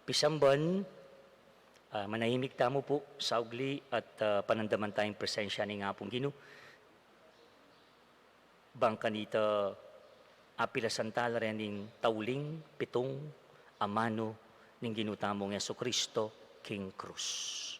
Pisamban, manahimik tamo po sa ugli at panandaman tayong presensya ni nga pong Ginoo. Bangka nita apila santala rin ning tauling pitong amano ning ginutamong Yesu Kristo King Cruz.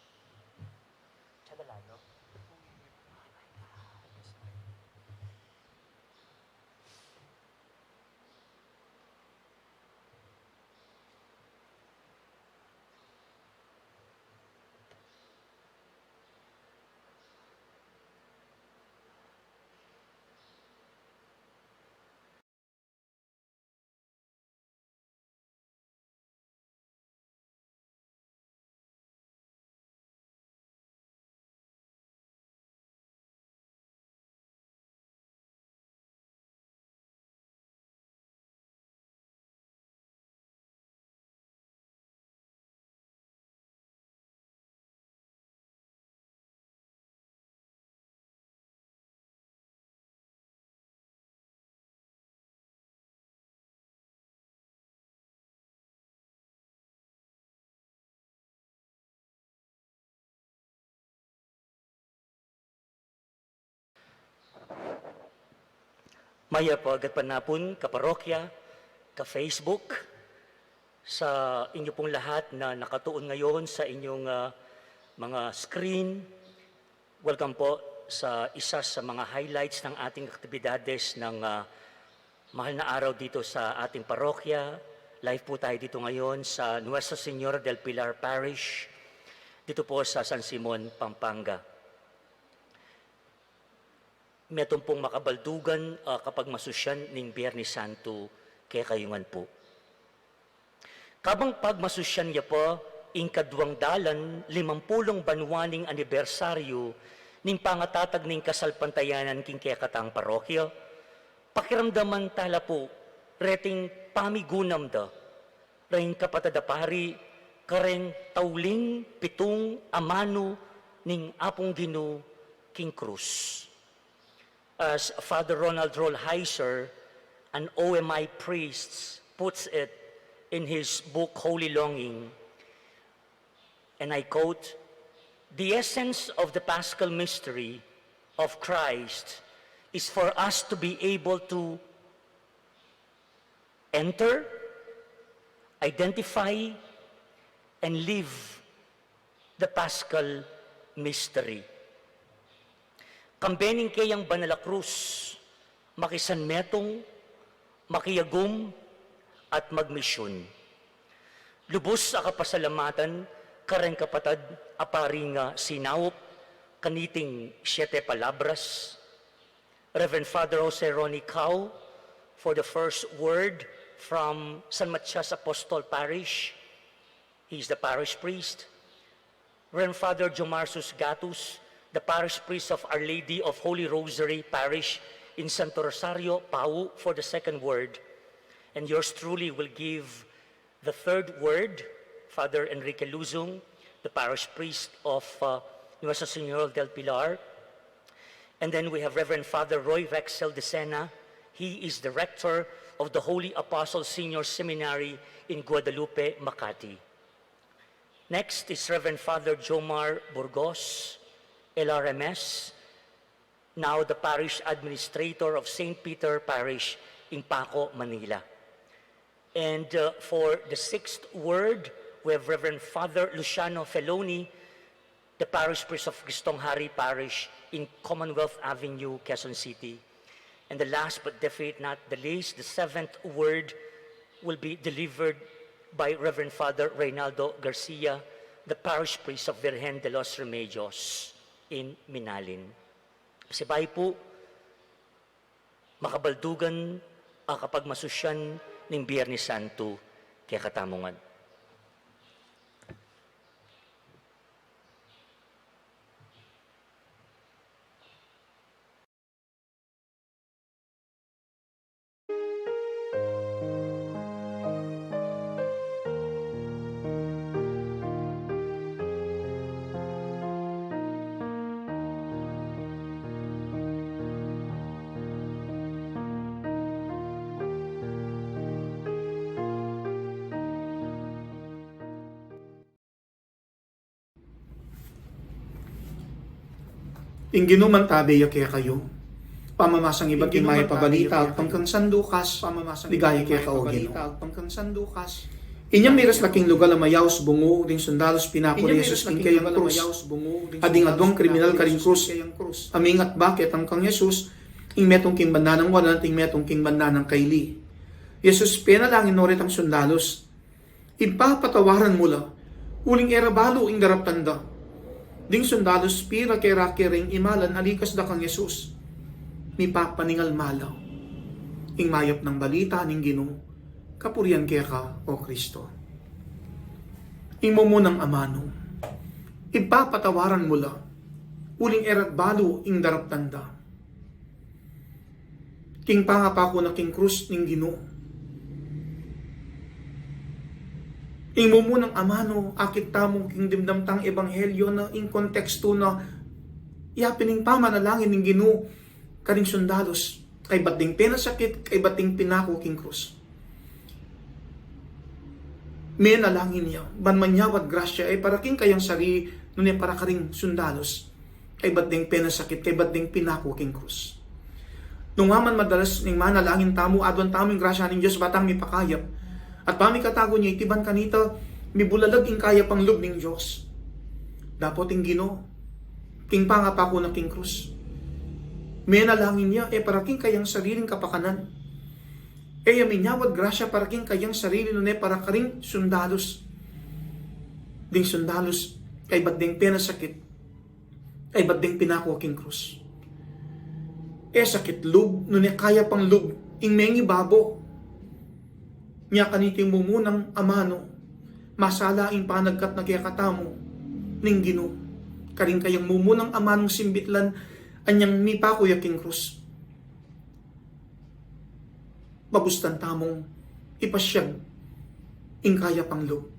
Maya po agad panapon, kaparokya, ka-Facebook, sa inyo pong lahat na nakatuon ngayon sa inyong mga screen. Welcome po sa isa sa mga highlights ng ating aktibidades ng mahal na araw dito sa ating parokya. Live po tayo dito ngayon sa Nuestra Señora del Pilar Parish, dito po sa San Simon, Pampanga. Metong pong makabaldugan kapag masusyan ning Biyernes Santo kaya kayungan po. Kabang pagmasusyan niya po, ingkadwang dalan, 50 banwaning anibersaryo ning pangatatag ning kasalpantayanan king kaya katang parokya, pakiramdaman tala po, reting pamigunam da, ring kapatadapari, kareng tauling pitong amano ning apong Ginoo King Cruz. As Father Ronald Rolheiser, an OMI priest, puts it in his book Holy Longing, and I quote, "The essence of the Paschal mystery of Christ is for us to be able to enter, identify, and live the Paschal mystery." Kambening kayang Banala Cruz, makisanmetong, makiyagum, at magmisyon. Lubos sa kapasalamatan, kareng kapatad, aparing sinawop, kaniting 7 palabras. Reverend Father Jose Ronnie Cao, for the first word from San Matias Apostol Parish. He's the parish priest. Reverend Father Jomarsus Gatus, the parish priest of Our Lady of Holy Rosary Parish in Santo Rosario, Pau, for the second word. And yours truly will give the third word, Father Enrique Luzong, the parish priest of Nuestra Señora del Pilar. And then we have Reverend Father Roy Rexel de Sena. He is the rector of the Holy Apostle Senior Seminary in Guadalupe, Makati. Next is Reverend Father Jomar Burgos, LRMS, now the parish administrator of St. Peter Parish in Paco, Manila. And for the sixth word, we have Reverend Father Luciano Feloni, the parish priest of Cristong Hari Parish in Commonwealth Avenue, Quezon City. And the last but definitely not the least, the seventh word will be delivered by Reverend Father Reynaldo Garcia, the parish priest of Virgen de los Remedios in Minalin. Sibay po, makabaldugan kapag masusyan ng Biyernes Santo kaya katamungan. Ingginuman tabi kaya kayo. Pamamasang iba't imay pabalita at pangkang sandukas, ligaya kaya kaogin. Inyang miras laking lugar na mayaws bungo, ding sundalos pinako ni Jesus king kayang krus. Ading adwang kriminal karing krus. Aming at bakit ang kang Jesus, ing metong king banda ng wala, ting metong king banda ng kaili. Jesus, pinalangin norit ang sundalos. Ipapatawaran mula, uling erabalo ing darap tanda. Ding sundalos pira kera kering imalan alikas da kang Jesus. Ni papaningal malaw. Ing mayap ng balita ning Ginoo, kapurian kaya ka, O Kristo. Ing mumunang amano, ipapatawaran mula, uling erat balo ing darap tanda. King pangapako na king krus ning Ginoo. Ing mumunang amano, akit tamong king dimdamtang ebanghelyo na ing konteksto na iapining pamanalangin ning Ginoo karing sundalos, kay bating pinasakit, kay bating pinako king krus. May nalangin niya, banmanyawat grasya ay para king kayang sari, nun para karing sundalos, kay bating pinasakit, kay bating pinako king krus. Nung man madalas ning manalangin tamo, adwan taming grasya ning Diyos batang mipakayap, at pami katago niya, itiban kanita, mibulalag ing kaya pang loob ning Diyos. Dapot ing Ginoo, king pangapako ng king krus. May nalangin niya, para king kayang sariling kapakanan. Minyawad grasya para king kayang sarili nun para karing sundalos. Ding sundalos, kay ba't ding pinasakit, kay ba't ding pinako king krus. Sakit lub, nun kaya pang lub, ing mengi babo. Niya kaniting mumunang amano, masala ing panagkat na kaya katamo, ning Ginoo. Karing kayang mumunang amanong simbitlan, anyang mipako king krus. Babustan tamong ipasyag ing kaya pang loob.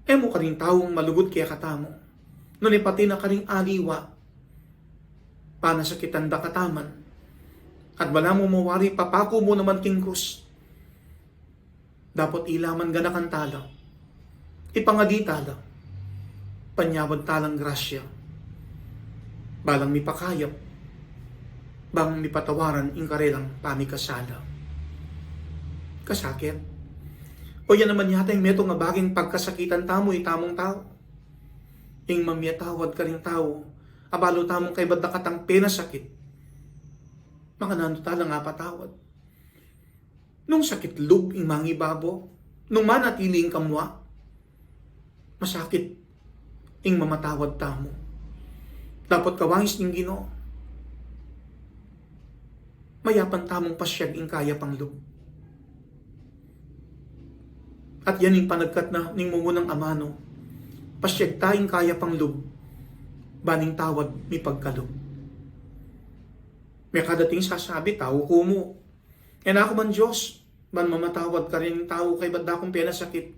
Mo karing taong malugod kaya katamo. Nun pati na karing aliwa, panasakitan da kataman. At wala mo mawari, papako mo naman king krus. Dapat ilaman ganakan tala. Ipangadi tala. Panyawad talang grasya. Balang mipakayap. Bang mipatawaran ing karelang pamikasala. Kasakit. O yan naman yata yung meto nga baging pagkasakitan tamo, itamong tao. Ing mamiyatawad ka rin tao, abalo tamong kay bad nakatang pinasakit. Makanano tala nga patawad. Nung sakit lub ing mangibabo, nung manatiling kamwa, masakit ing mamatawad tamo. Dapat kawangis ning Ginoo. Mayapan tamong pasyag ing kaya pang loob. At yan yung panagkat na ning mumunang amano, pasyag tayong kaya pang loob, baning tawad mi pagkaloob. May kadating sasabi, tao ko mo. Yan ako man Diyos, ban mamatawad ka rin tao kay ba't akong pinasakit.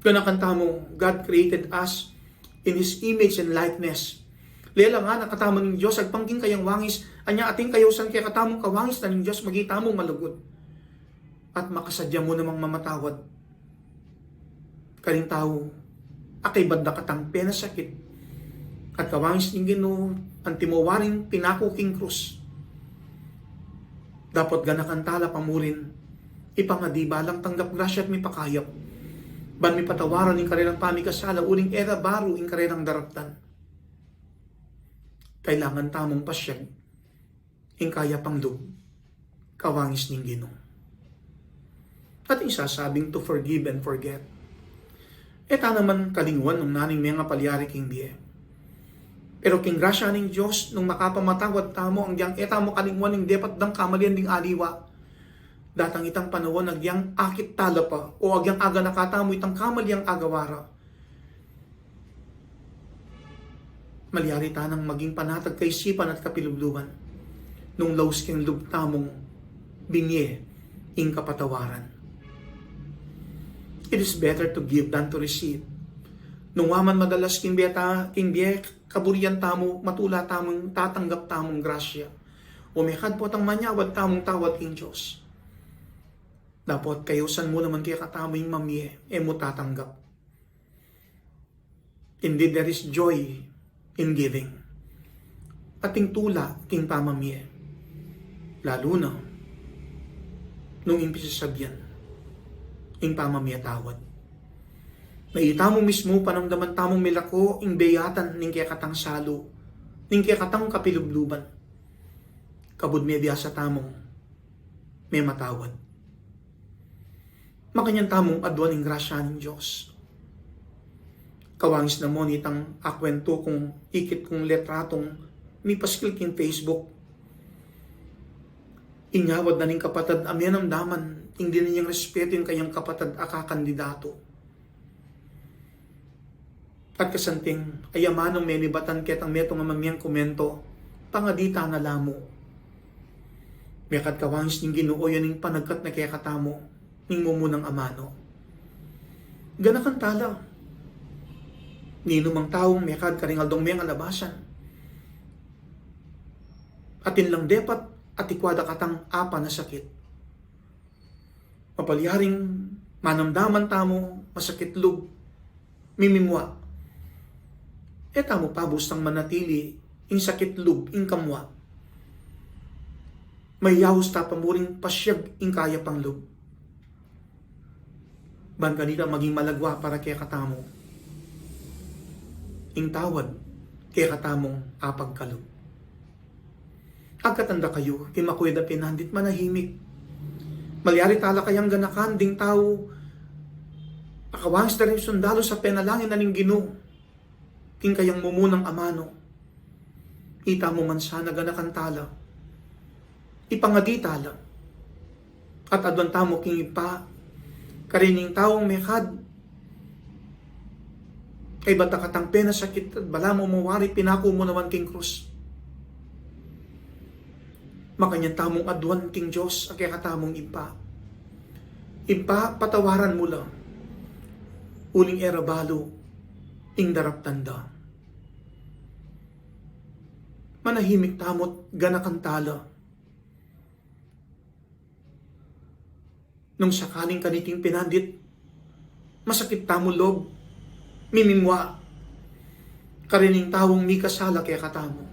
Ganakanta mo, God created us in His image and likeness. Lela nga, nakatama ng Diyos, agpangking kayang wangis, anya ating kayusan kaya katamong kawangis na ng Diyos, magita mo malugod. At makasadya mo namang mamatawad. Karing tao, akay banda katang pinasakit. At kawangis ng Ginoo, ang timawaring pinako king krus. Dapat ganakan tala pamurin, ipangadi balang tanggap grasya at mipakayap. Ban mipatawaran ng karilang pamikasala, uling era baro ng karilang daraptan. Kailangan tamong pasyag, ing kaya pang loob, kawangis ning Ginoo. At isasabing to forgive and forget. Eta naman kalingwan ng naning mga palyari king biye. Pero king grasya ning Diyos, nung makapamatawad tamo, ang diyang eta mo kalingwan ning depat dang kamalian ding aliwa. Datang itang panahon, agyang akit tala pa, o agyang aga nakatamo itang kamaliang agawara. Malyari tanang maging panatag kaisipan at kapilubluban nung laus king lubtamong binye ing kapatawaran. It is better to give than to receive. Nung waman madalas king biye kaburian tamo, matula tamong tatanggap tamong grasya. Umikad po tang manyawad tamong tawad king Diyos. Dapat kayusan mo naman kaya katamo yung mamye, mo tatanggap. Indeed, there is joy in giving. Ating tula, king pamamie. Lalo na, nung impisa sabyan, ing pamamie tawad. Naita mo mismo panamdaman tamong milako, ing beyatan ning kaya katang salo, ning kaya katang kapilubluban. Kabud may biya sa tamong, may matawad. Makanyan tamong adwan ing grasya ng Diyos. Kawangis na mo nitang akwento kung ikit kong letratong mi paskil king Facebook. Inyawad na ning kapatad amyan ang daman, hindi ninyang respeto yung kayang kapatad akakandidato. At kasanting ayamanong menibatan ket ang metong amamiyang komento, pangadita na lamo. Mekat kawangis ning Ginoo yan ning panagkat na kaya katamo, ning mumunang amano. Ganakan tala. Nino mang taong mekad karingaldong miyang alabasan. Atin lang depat at ikwada katang apa na sakit. Mapalyaring manamdaman tamo, masakit lug, mimimwa. E tamo pabustang manatili, ing sakit lug, ing kamwa. May yahus tapamuring pasyag, ing kaya pang lug. Ban kanila maging malagwa para kaya katamo. Ing tawad, kaya katamong apagkalog. Agkatanda kayo, kimakweda pinandit manahimik. Malyari tala kayang ganakan, ding tao, akawangis na rin sundalo sa penalangin na ning Ginoo, king kayang mumunang amano. Ita mo man sana ganakan tala, ipangadi tala, at adwan tamo king ipa, karining taong mekad, kay bata katang pena sakit at bala mo mawari pinako mo naman king krus. Makanyang tamong adwan king Diyos at kaya katamong impa. Impa patawaran mo lang. Uling erabalo ing darap tanda. Manahimik tamot ganakan tala. Nung sakaling kaniting pinandit, masakit tamo loob. Mimimwa, karining tawong mi kasala kaya katamo.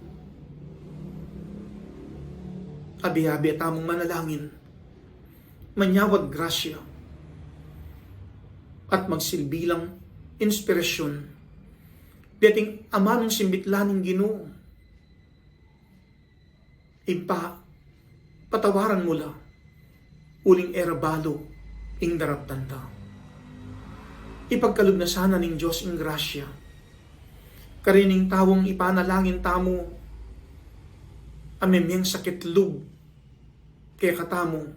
Abi-abi tamong manalangin, manyawag grasya, at magsilbilang inspirasyon, dating ama ng simbitlaning Ginoo. Impa, patawaran mula, uling erabalo, ing darap tanda. Ipagkalog na sana ning Diyos ing grasya. Karining tawong ipanalangin tamo, amemyang sakit lug, kaya katamo,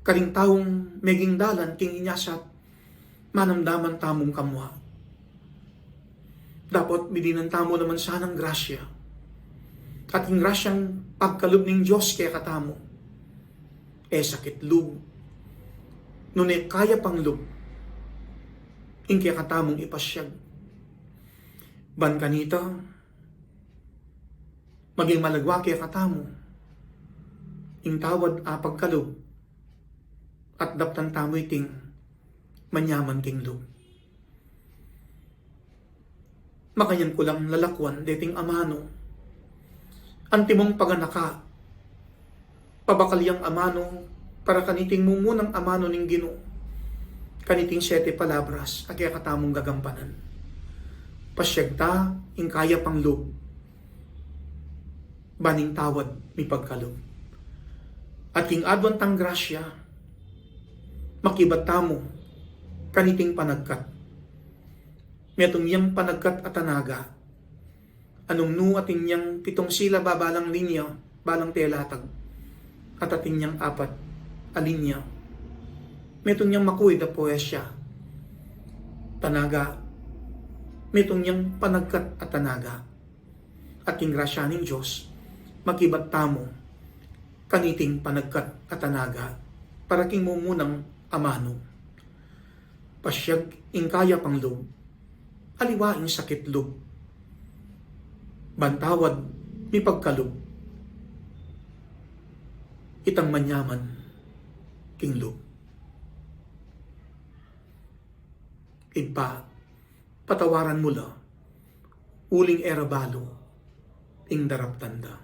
karing tawong meging dalan king inyasat, manamdaman tamong kamwa. Dapat bidinan tamo naman sanang grasya, at ing grasyang pagkalog ning Diyos kaya katamo, sakit lug, nunay kaya pang lug, ing kaya katamong ipasyag. Ban kanita, maging malagwa kaya katamo, ing tawad apagkalog, at daptan tamo iting manyaman king lug. Makayan ko lang lalakwan dating amano, antimong paganaka, pabakalyang amano, para kaniting mumunang amano ning Ginoo. Kaniting 7 palabras, at kaya katamong gagampanan. Pasyagta, ing kaya pang loob. Baning tawad, mi pagkaloob. At king adwan tang grasya, makibat tamo, kaniting panagkat. Metong yang panagkat at tanaga. Anong nu ating yang 7 sila babalang linya, balang telatag. At ating yang 4 alinya. Metong niyang makuwi da poesya, tanaga, metong niyang panagkat at tanaga, at king grasya ng Diyos, makibat tamo, kaniting panagkat at tanaga, para king mumunang amano. Pasyag ing kaya pang loob, aliwaing sakit loob, bantawad, mi pagkaloob, itang manyaman, king loob. Iba, patawaran mo la, uling erabalo, ing darap tanda.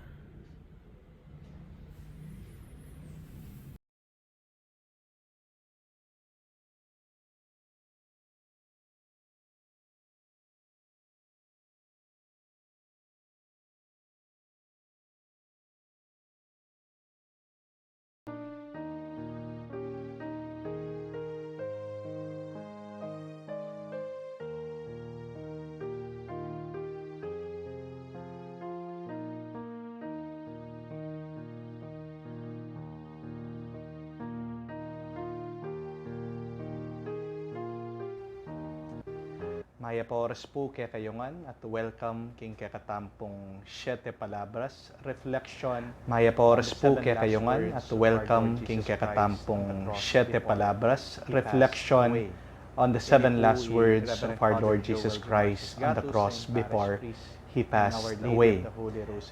Maya pa oras po kaya kayungan at welcome king kakatampong Siete Palabras Reflection. Maya pa oras po kaya kayungan at welcome king kakatampong Siete Palabras Reflection on the seven last words of our Lord Jesus Christ on the cross before He passed away.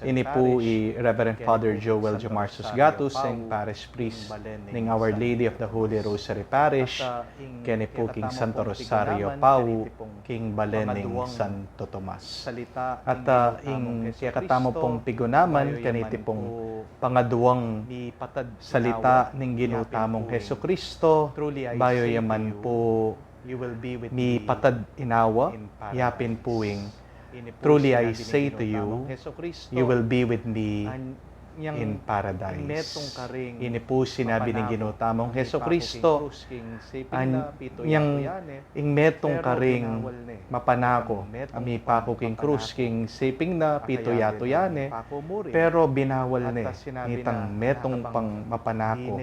Ini po Reverend Father Joel Jamarsus Gatus, ang Parish Priest ng Our Lady of the Holy Rosary Parish, kani po King Santo Rosario Pau, King Balening Santo Tomas. At ing kakatamo pong pigunaman, kaniti pong pangaduwang salita ng ginutamong Heso Kristo, bayo yaman po mi patad inawa, yapin puing, truly I say to you, you will be with me in paradise. Ini po sinabi ng ginutamong Heso Kristo, ing metong karing mapanako, ami pako king krus, king siping na pitoyatoyane, pero binawal ne, itang metong pang mapanako,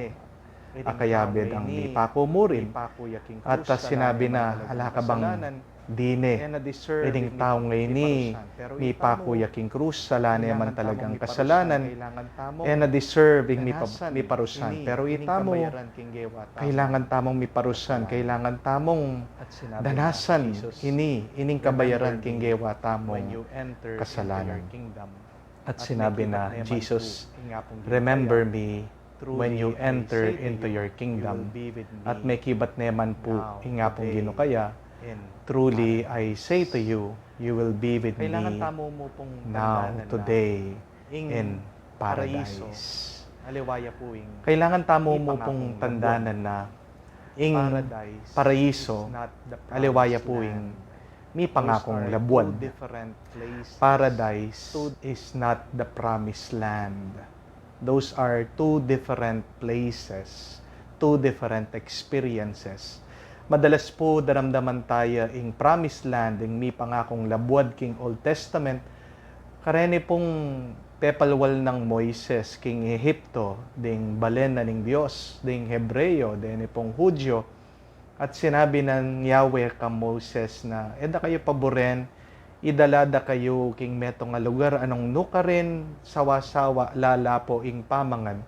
akayabed ang ipako mo rin. At sinabi na, ala ka bang dine, eding tao ngayon ni pako yaking krus, salane man talagang kasalanan, na deserving mi parusan. Pero itamo, kailangan tamong mi parusan, kailangan tamong danasan, ining kabayaran king gewa tamong kasalanan. At sinabi na, Jesus, remember me when you enter into your kingdom. At may kibat neman po, ingapong ginukaya, truly I say to you, you will be with me now, today, in paradise. Kailangan tamo mo pong tandanan na ing paraiso, aliwaya po ing may pangakong labuan. Paradise is not the promised land. Those are two different places, two different experiences. Madalas po daramdaman tayo ing promised land, ing may pangakong labuad king Old Testament, karene pong pepalwal ng Moises king Ehipto, ding balen na ning Diyos, ding Hebreo, ding pong Hudyo, at sinabi ng Yahweh ka Moses na, eda kayo paboren, idalada kayo king metong nga lugar, anong nukarin, sawa-sawa, lalapo ing pamangan,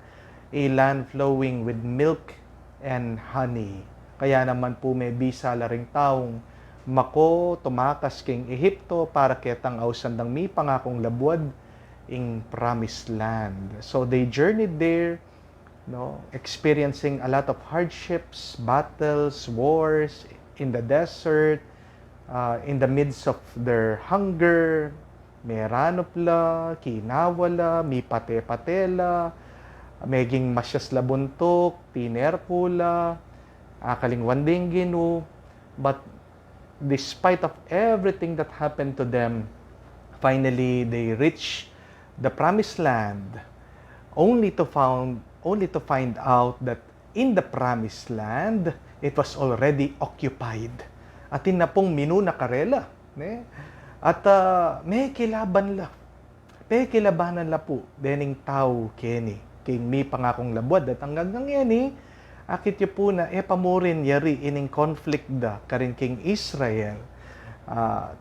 a land flowing with milk and honey. Kaya naman po may bisa laring taong mako tumakas king Ehipto para ketang ausandang mi pangakong labuad ing promised land. So they journeyed there, experiencing a lot of hardships, battles, wars in the desert, in the midst of their hunger, may ranopla, kinawala, may pate-patela, meging masyas labuntok, tinerpula, akalingwanding ginu. But despite of everything that happened to them, finally they reached the promised land, only to find out that in the promised land it was already occupied. Atin na pong minuna karela, ne? At may kilabanan la po dening tao keni king mi pangakong labuad at hanggang yan akit yu po na pamurin yari ining conflict da karin king Israel,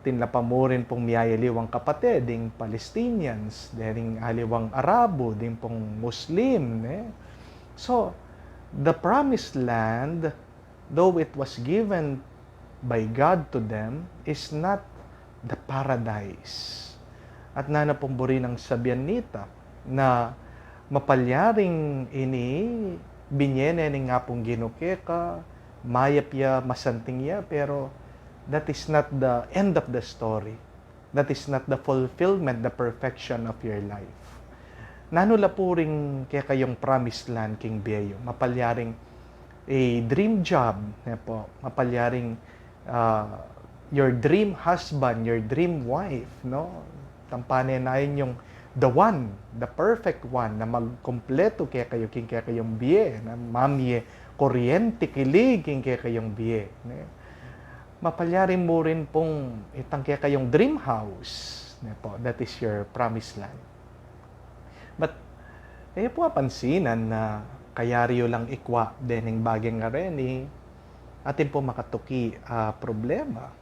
tinlapamurin pong miyayaliwang kapatid ding Palestinians, ding aliwang Arabo, ding pong Muslim. So, the promised land, though it was given by God to them, is not the paradise. At nanapong ng sabihan nita na mapalyaring ini binyene ni nga pong ginukeka, mayap ya, masanting ya, pero that is not the end of the story. That is not the fulfillment, the perfection of your life. Nanula po rin kaya kayong promised land, King Bieyo. Mapalyaring a dream job, po, mapalyaring your dream husband, your dream wife, no? Tampaninayin yung the one, the perfect one, na magkompleto kaya kayo, king kaya kayong biye, na mamye, kuryente, kilig, king kaya kayong biye. Mapalyarin mo rin pong itang kaya kayong dream house, po, that is your promised land. But, po pansinan na kayariyo lang ikwa dening bageng areni, atin po makatuki problema.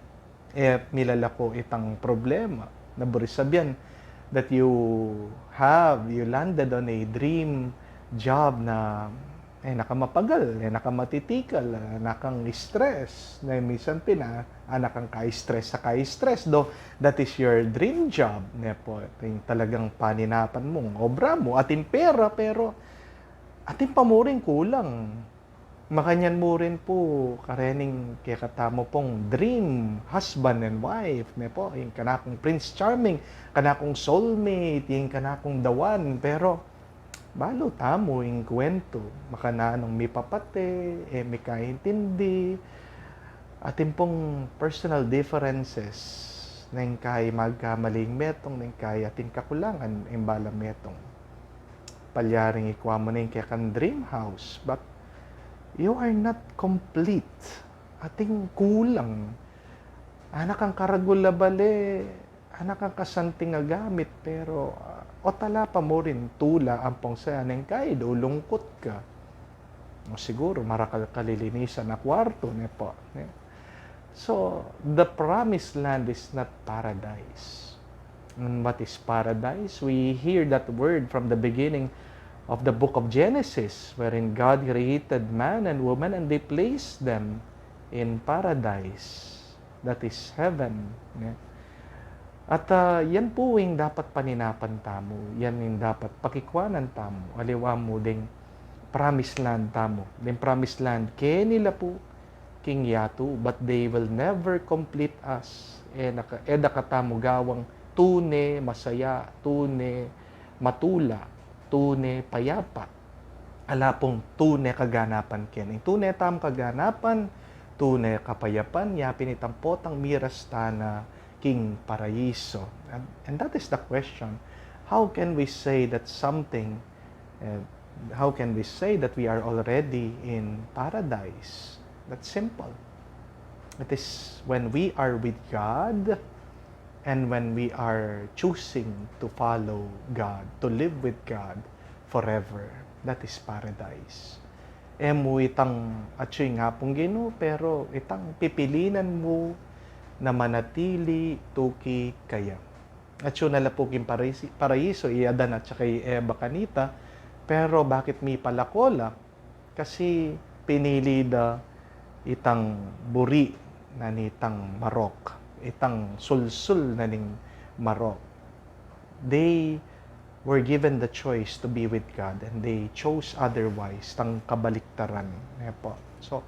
Milalako itang problema. Naburisabyan that you landed on a dream job na nakamapagal, nakamatitikal, nakang stress, na minsan nakang ka-stress sa ka-stress. Though that is your dream job, po, yung talagang paninapan mong obra mo, atin pera, pero atin pa mo rin kulang. Makanyan mo rin po karening kaya katamo pong dream husband and wife, po, yung kanakong Prince Charming, kanakong soulmate, yung kanakong the one, pero balo tamo yung kwento, makananong may papate, may kaintindi, atin pong personal differences, na yung kay magkamaling metong, na yung kay atin kakulangan, imbala metong. Palyaring ikwa mo na yung kaya kan dream house, but you are not complete. Ating kulang. Anak ang karagula bale, anak ang kasanting gamit, pero o tala pa mo rin tula ang pong sayaneng kay do lungkot ka. O siguro marakal kalilinisan na kwarto, po. So, the promised land is not paradise. And what is paradise? We hear that word from the beginning of the book of Genesis, wherein God created man and woman and they placed them in paradise. That is heaven. At yan po yung dapat paninapan tamo. Yan yung dapat pakikwanan tamo. Aliwa mo ding promised land tamo. Ding promised land, kaya nila po king yatu, but they will never complete us. Eda katamo gawang tune masaya, tune matula, tune payapa. Ala pong tune kaganapan ken. Tune tam kaganapan, tune kapayapan, yapin itampotang miras tana king paraiso. And that is the question. How can we say that something, how can we say that we are already in paradise? That's simple. It is when we are with God and when we are choosing to follow God, to live with God forever. That is paradise. Mo itang atsoy nga pong Ginoo, pero itang pipilinan mo na manatili tuki kaya. Atso na lapukin paraiso, iadan at saka Eva kanita, pero bakit may palakola? Kasi pinili da itang buri na nitang marok, itang sulsul na ning marok. They were given the choice to be with God and they chose otherwise, tang kabaliktaran. Po. So,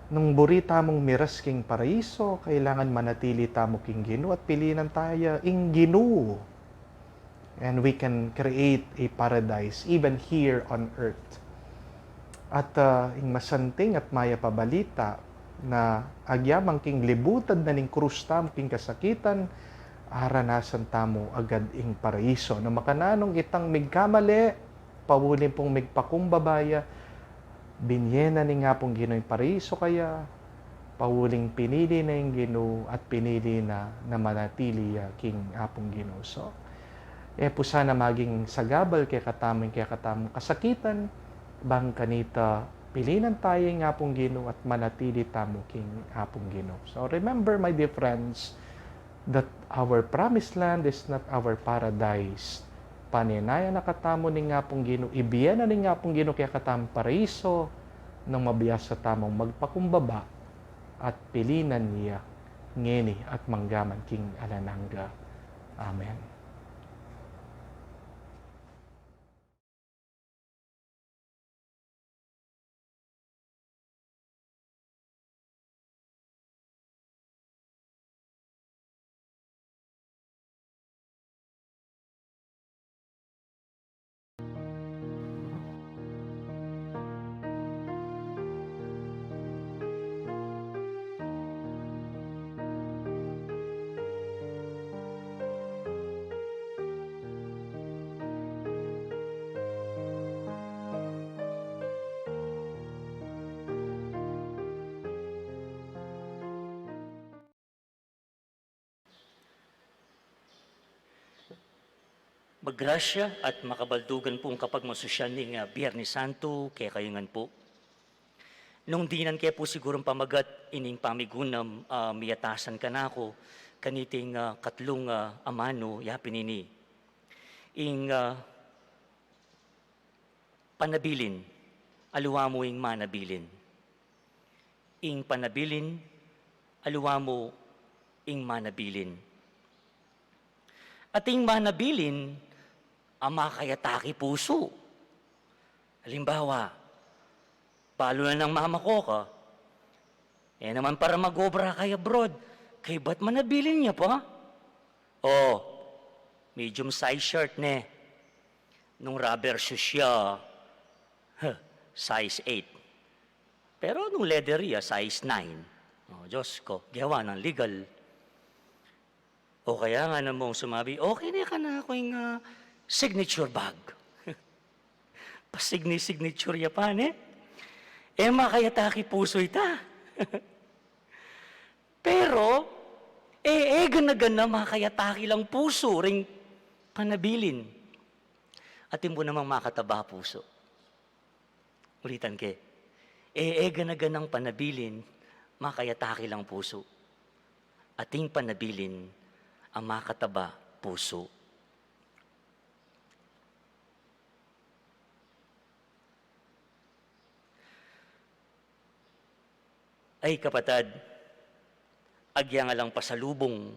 nung buri tamong miras king paraiso, kailangan manatili tamo king Ginoo at pilinan tayo ing Ginoo. And we can create a paradise even here on earth. At ing masanting at maya pabalita na agyamang king libutan na ning krus tamo king kasakitan, aranasan tamo agad ing paraiso. Na makananong itang migkamali, pawulin pong migpakumbabaya, binyena ni nga pong Ginoo yung paraiso kaya, pawuling pinili na yung Ginoo at pinili na manatili king apong Ginoo. So, po sana maging sagabal kaya katamong kasakitan, bang kanita pilinan tayo ng apong Ginoo at manatili tamo king apong Ginoo. So remember, my dear friends, that our promised land is not our paradise. Paninaya na katamo ni nga pong Ginoo, ibiyan na ni nga pong Ginoo kaya katamong paraiso nang mabiyas sa tamong magpakumbaba at pilinan niya ngeni at manggaman king alanangga. Amen. Maggrasya at makabaldugan pong kapag masosyal ning Biyernes Santo, kaya kayungan po. Nung dinan kaya po sigurong pamagat, ining pamigunam, miyatasan ka na ako, kaniting katlong amano, yapin ini. Ing panabilin, aluwa mo ing manabilin. Ing panabilin, aluwa mo ing manabilin. At ing manabilin, ang makayataki puso. Halimbawa, palo na ng mama ko ka, naman para mag-obra kay abroad, kay ba't manabilin niya pa? Oh, medium size shirt ne. Nung rubber shoes siya, size 8. Pero nung leather size 9. Oh, Diyos ko, gawa ng legal. O kaya nga namang sumabi, okay na ka na ako yung signature bag. Pasigni-signature ya pa, ne? Makayataki puso ita. Pero, gana-gana makayataki lang puso ring panabilin. At mo namang makataba puso. Ulitan ke. Gana-ganang panabilin, makayataki lang puso. Ating panabilin, ang makataba puso. Ay kapatad, agya nga lang pasalubong,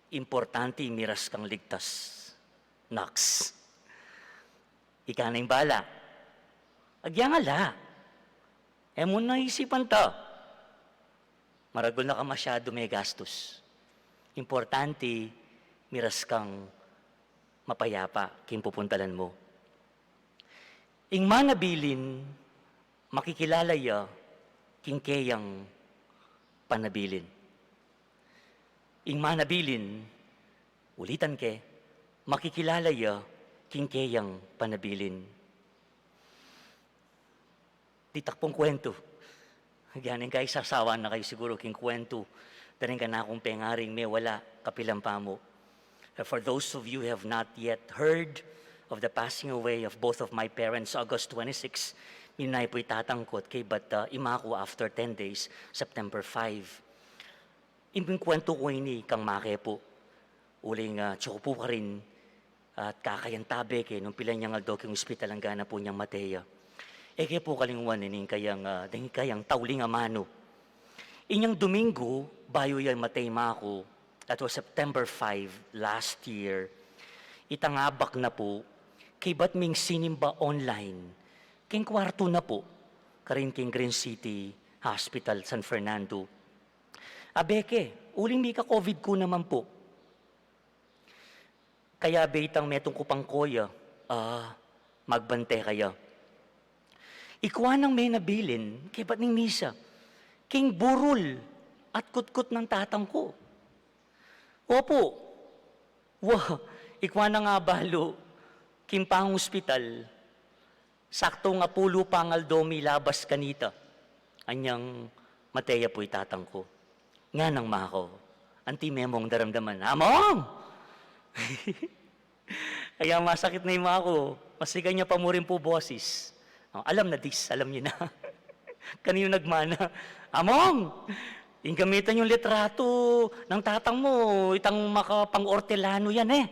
importante miras kang ligtas. Naks. Ika na yung bala. Agya nga la. Mo naisipan ta. Maragol na ka masyado may gastos. Importante, miras kang mapayapa king pupuntalan mo. Ing manabilin, makikilala ya, king kayang panabilin. Ing manabilin, ulitan ke, makikilala ya, king kayang panabilin. Di takpong kwento. Ganing kayo sasawa na kayo siguro king kwento. Daring ka na akong pengaring may wala kapilang pa mo. For those of you who have not yet heard of the passing away of both of my parents, August 26, minay po'y tatangkot kay but imako after 10 days, September 5. Imping kwento ko ini kang make po. Uling tsoko po ka rin at kakayantabe kay nung pila niyang aldoking hospital ang gana po niyang Matea. Kaya po kalingwan ining kayang tauling amano. Inyang Domingo, bayo yan matayma ko, that was September 5 last year, itangabak na po, kay ba't ming sinimba online, king kwarto na po, karin king Green City Hospital, San Fernando. Abeke, uling mi ka COVID ko naman po. Kaya betang metong kupang koya, magbante kaya. Ikuha ng may nabilin, kay ba't ning misa, king burol at kutkut ng tatang ko. Opo, ikuha na nga balo, king pang hospital, sakto nga pulo pangaldomi labas kanita, anyang Matea po'y tatang ko. Nga nang mako, anti memong daramdaman, among! Kaya masakit na yung mga ko, masiga niya pa mo rin po boses. Alam na dis, alam niyo na. Kanino nagmana? Among! Yung gamitan yung litrato ng tatang mo, itang makapang-ortelano yan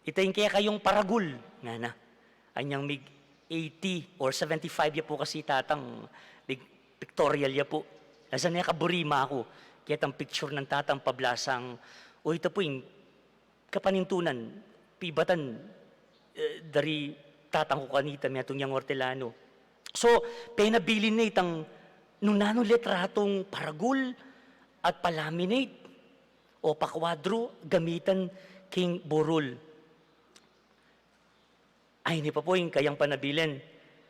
Itayin kaya kayong paragul. Nga na. Anyang mig 80 or 75 ya po kasi tatang pictorial ya po. Nasa niya kaburima ako. Kaya itang picture ng tatang pablasang, ito po yung kapanintunan, pibatan, dari tatang ko kanita, may atong yung ortelano. So, penabilin na itang nung litratong paragul at palaminate o pakwadro gamitan king burol. Ay, hindi pa po yung kayang panabilin.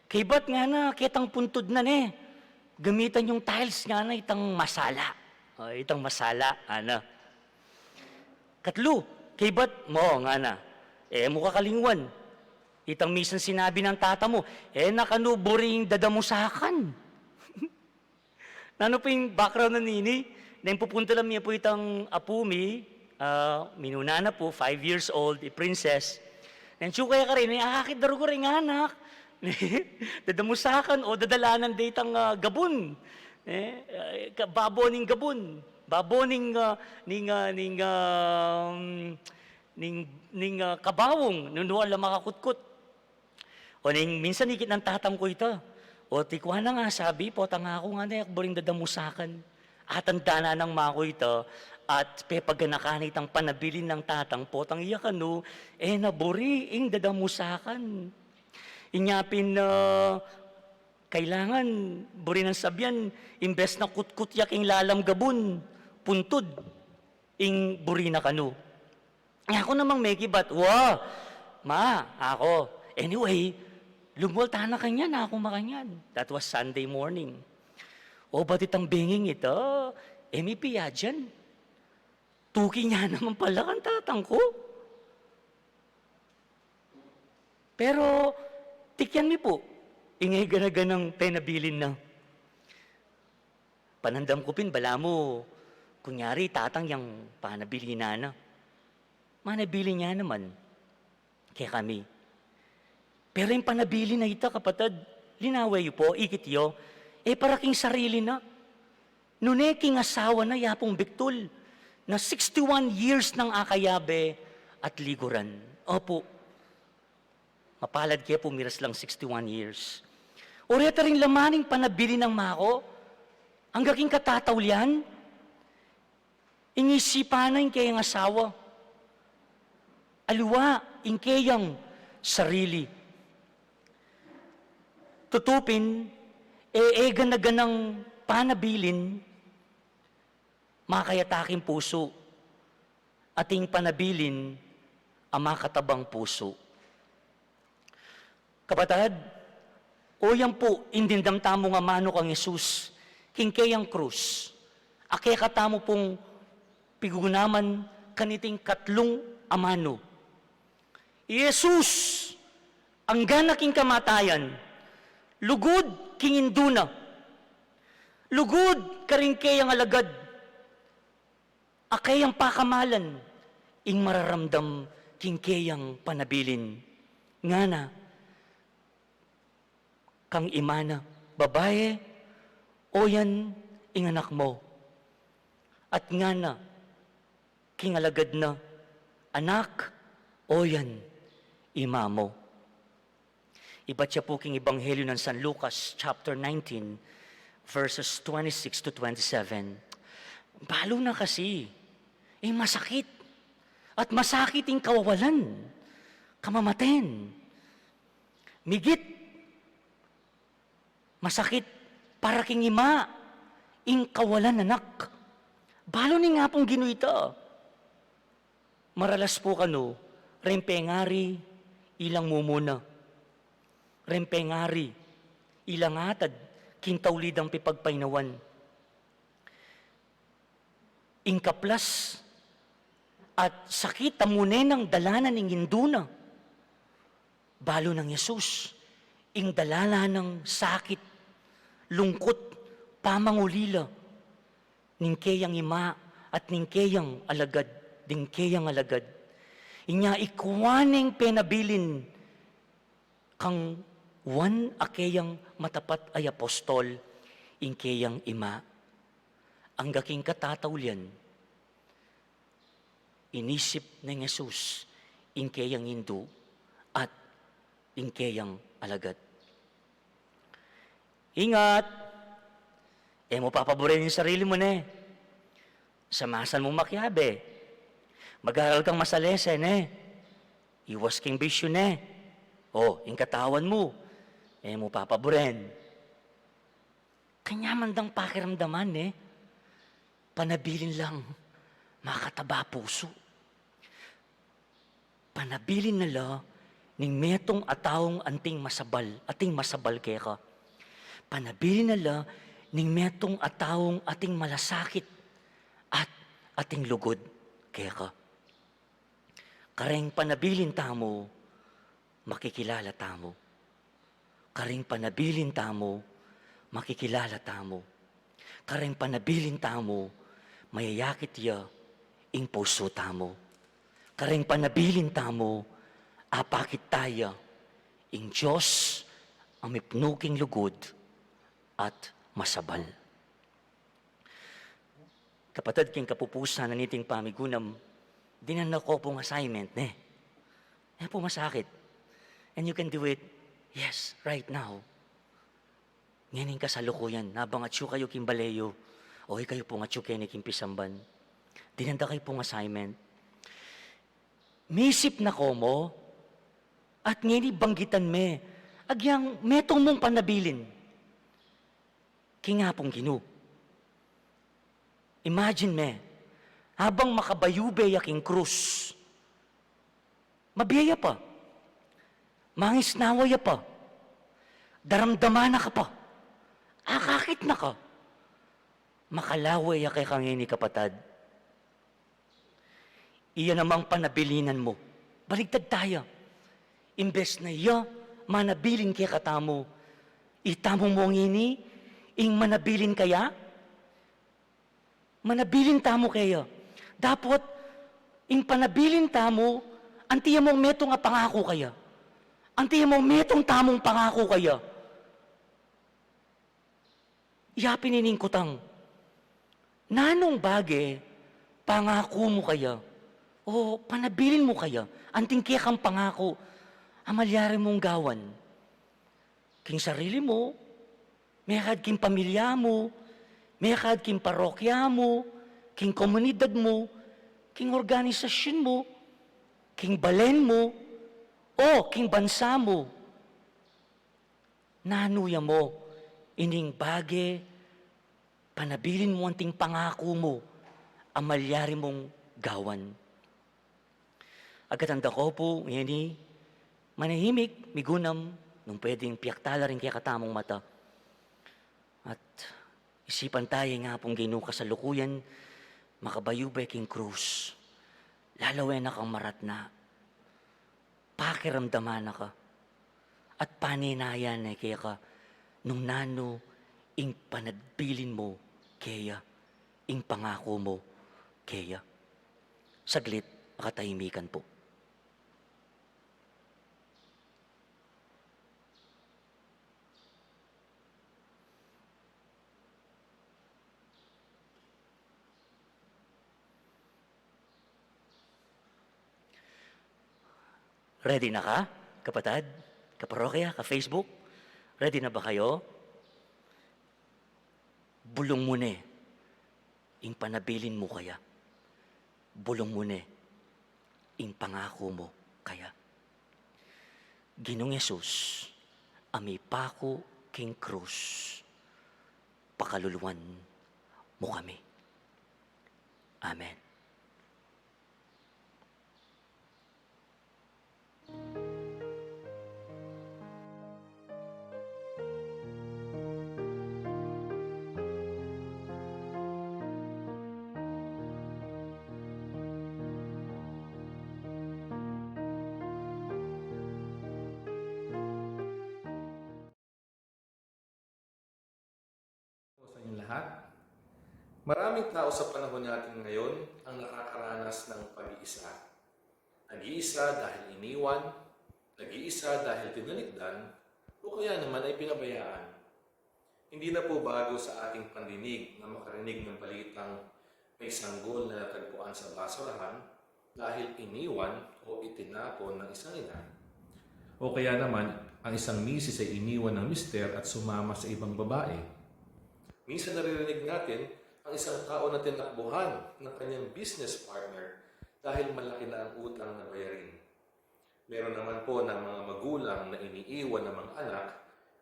Kay ba't nga na, kitang puntod na gamitan yung tiles nga na itang masala. Itang masala, Katlo, kay ba't mo nga na, mukha kalingwan. Itang misan sinabi ng tata mo, nakanuburing dadamusakan. Ano po yung background na nini? Nang pupunta lang niya po itang apumi, minuna na po, 5 years old, princess. Nansyukay ka rin, akakit daro ko rin anak. Dadamusakan o dadalanan datang gabon. Baboning gabon. Baboning ning kabawong, nunuan lang makakutkot. O minsan ikit ng tatam ko ito. O tikwa na nga, sabi po, tanga ako nga na, akboring dadamusakan. Atanda na ng mako ito, at pepaganakanit ang panabilin ng tatang po, tang iyakan no, naburi, ing dadamusakan. Inyapin na, kailangan, buri ng sabyan, imbes na kutkutyak ing lalam gabon, puntod, ing buri na kano. Ako namang mekibat, ako. Anyway, lumulta na kanya na ako makanyan. That was Sunday morning. Ba't itang binging ito? May piya dyan. Tuki niya naman pala kang tatang ko. Pero, tikyan mi po. Ingay ganaganang penabilin na. Panandam ko pin, bala mo, kunyari tatang yung panabili na. Manabili niya naman. Kaya kami. Pero yung panabili na ito, kapatid, linaway po, ikit yo, paraking sarili na. Nuneking asawa na yapong biktol, na 61 years ng akayabe at liguran. Opo, mapalad kaya pumiras lang 61 years. Oreta rin lamaning panabili ng mako, ang gaking katatawlian, ingisipan na yung kayang asawa. Aluwa, yung kayang sarili. Tutupin, ganaganang panabilin, makayataking puso, ating panabilin, ang makatabang puso. Kapatid, yan po, indindam tamo nga mano kang Isus, kingkayang krus, ake katamo pong pigunaman kaniting katlong amano. Yesus, ang ganaking kamatayan, lugod kinginduna, lugod karingkayang alagad, akayang pakamalan, ing mararamdam kingkayang panabilin. Nga na, kang imana, babae, o yan, ing anak mo. At nga na, kingalagad na, anak, o yan, ima mo. Iba't siya po king Ebanghelyo ng San Lucas, chapter 19, verses 26 to 27. Balo na kasi, masakit. At masakit yung kawawalan, kamamaten. Migit, masakit para king ima, ing kawalan anak. Balo ni nga pong ginuita. Maralas po kano, rempengari, ilang mumuna. Rempengari, ilang atad, kintawlidang pipagpainawan. Ingkaplas, at sakit amunay ng dalanan ng induna. Balo ng Yesus, ing dalala ng sakit, lungkot, pamangulila, ningkayang ima at ningkayang alagad, dingkayang alagad. Inya ikwaning penabilin kang wan akayang matapat ay apostol, ingkayang ima. Ang gaking katatawlian, inisip ng Jesus, ingkayang Hindu at ingkayang alagad. Ingat! Mo papaborin yung sarili mo na. Samasan mo makyabe. Mag-aaral kang masalesen Iwas king bisyo na. Yung katawan mo, mo papaborin. Kanya mandang pakiramdaman panabilin lang, makataba puso. Panabilin nala, ning metong atawong ating masabal kaya ka. Panabilin nala, ning metong atawong ating malasakit, at ating lugod kaya ka. Kareng panabilin tamo, makikilala tamo. Kareng panabilin tamo, makikilala tamo. Kareng panabilin tamo, mayayakit ya, ing puso tamo. Kareng panabilin tamo, apakit taya, ing Diyos ang mipnuking lugod at masabal. Kapatid king kapupusan na niting pamigunam, dinan ko pong assignment, ne? Po masakit. And you can do it, yes, right now. Ngayon kasalukuyan, nabang atyo kayo kimbaleyo, o kayo pong atyo kayo ni kimpisamban. Dinanda kayo pong assignment. Misip na ko mo, at ngayon banggitan me, agyang metong mong panabilin. Kinga pong ginu. Imagine me, habang makabayube yaking krus, mabiyaya pa, mangisnawaya pa, daramdamana ka pa, akakit na ka, makalaway kay kangini kapatad. Iya namang panabilinan mo. Baligtad tayo. Imbes na iya, manabilin kaya katamo. Itamo mo ngini, ing manabilin kaya? Manabilin tamo kaya. Dapat, ing panabilin tamo, antiya mong metong nga pangako kaya. Antiya mong metong tamong pangako kaya. Iya pinining kutang. Nanong bagay, pangako mo kaya? O panabilin mo kaya? Anting kaya kang pangako, amalyari mong gawan. King sarili mo, mayakad king pamilya mo, mayakad king parokya mo, king komunidad mo, king organisasyon mo, king balen mo, o king bansa mo. Nanuya mo, ining bagay, panabilin mo anting pangako mo, amalyari mong gawan. Agatanda ko po, ngayani, manahimik, migunam, nung pwedeng piyaktala rin kaya katamong mata. At isipan tayo nga pong ginuka sa lukuyan, makabayubay king krus. Lalawin na kang marat na. Pakiramdaman na ka. At paninayan na kaya ka, nung nano, ing panadbilin mo, kaya, ing pangako mo, kaya. Saglit, makatahimikan po. Ready na ka, kapatid, kaparokya, ka-Facebook? Ready na ba kayo? Bulong mo ne, ing panabilin mo kaya. Bulong mo ne, ing pangako mo kaya. Ginong Yesus, ami pako king krus, pakaluluwan mo kami. Amen. Sa inyong lahat, maraming tao sa panahon natin ngayon ang nakakaranas ng pag-iisa. Nag-iisa dahil iniwan, nag-iisa dahil tinalikdan, o kaya naman ay pinabayaan. Hindi na po bago sa ating pandinig na makarinig ng balitang may sanggol na natagpuan sa basurahan dahil iniwan o itinapon ng isang ina. O kaya naman, ang isang misis ay iniwan ng mister at sumama sa ibang babae. Minsan naririnig natin ang isang tao na tinakbuhan ng kanyang business partner dahil malaki na ang utang na bayarin. Meron naman po ng mga magulang na iniiwan ng mga anak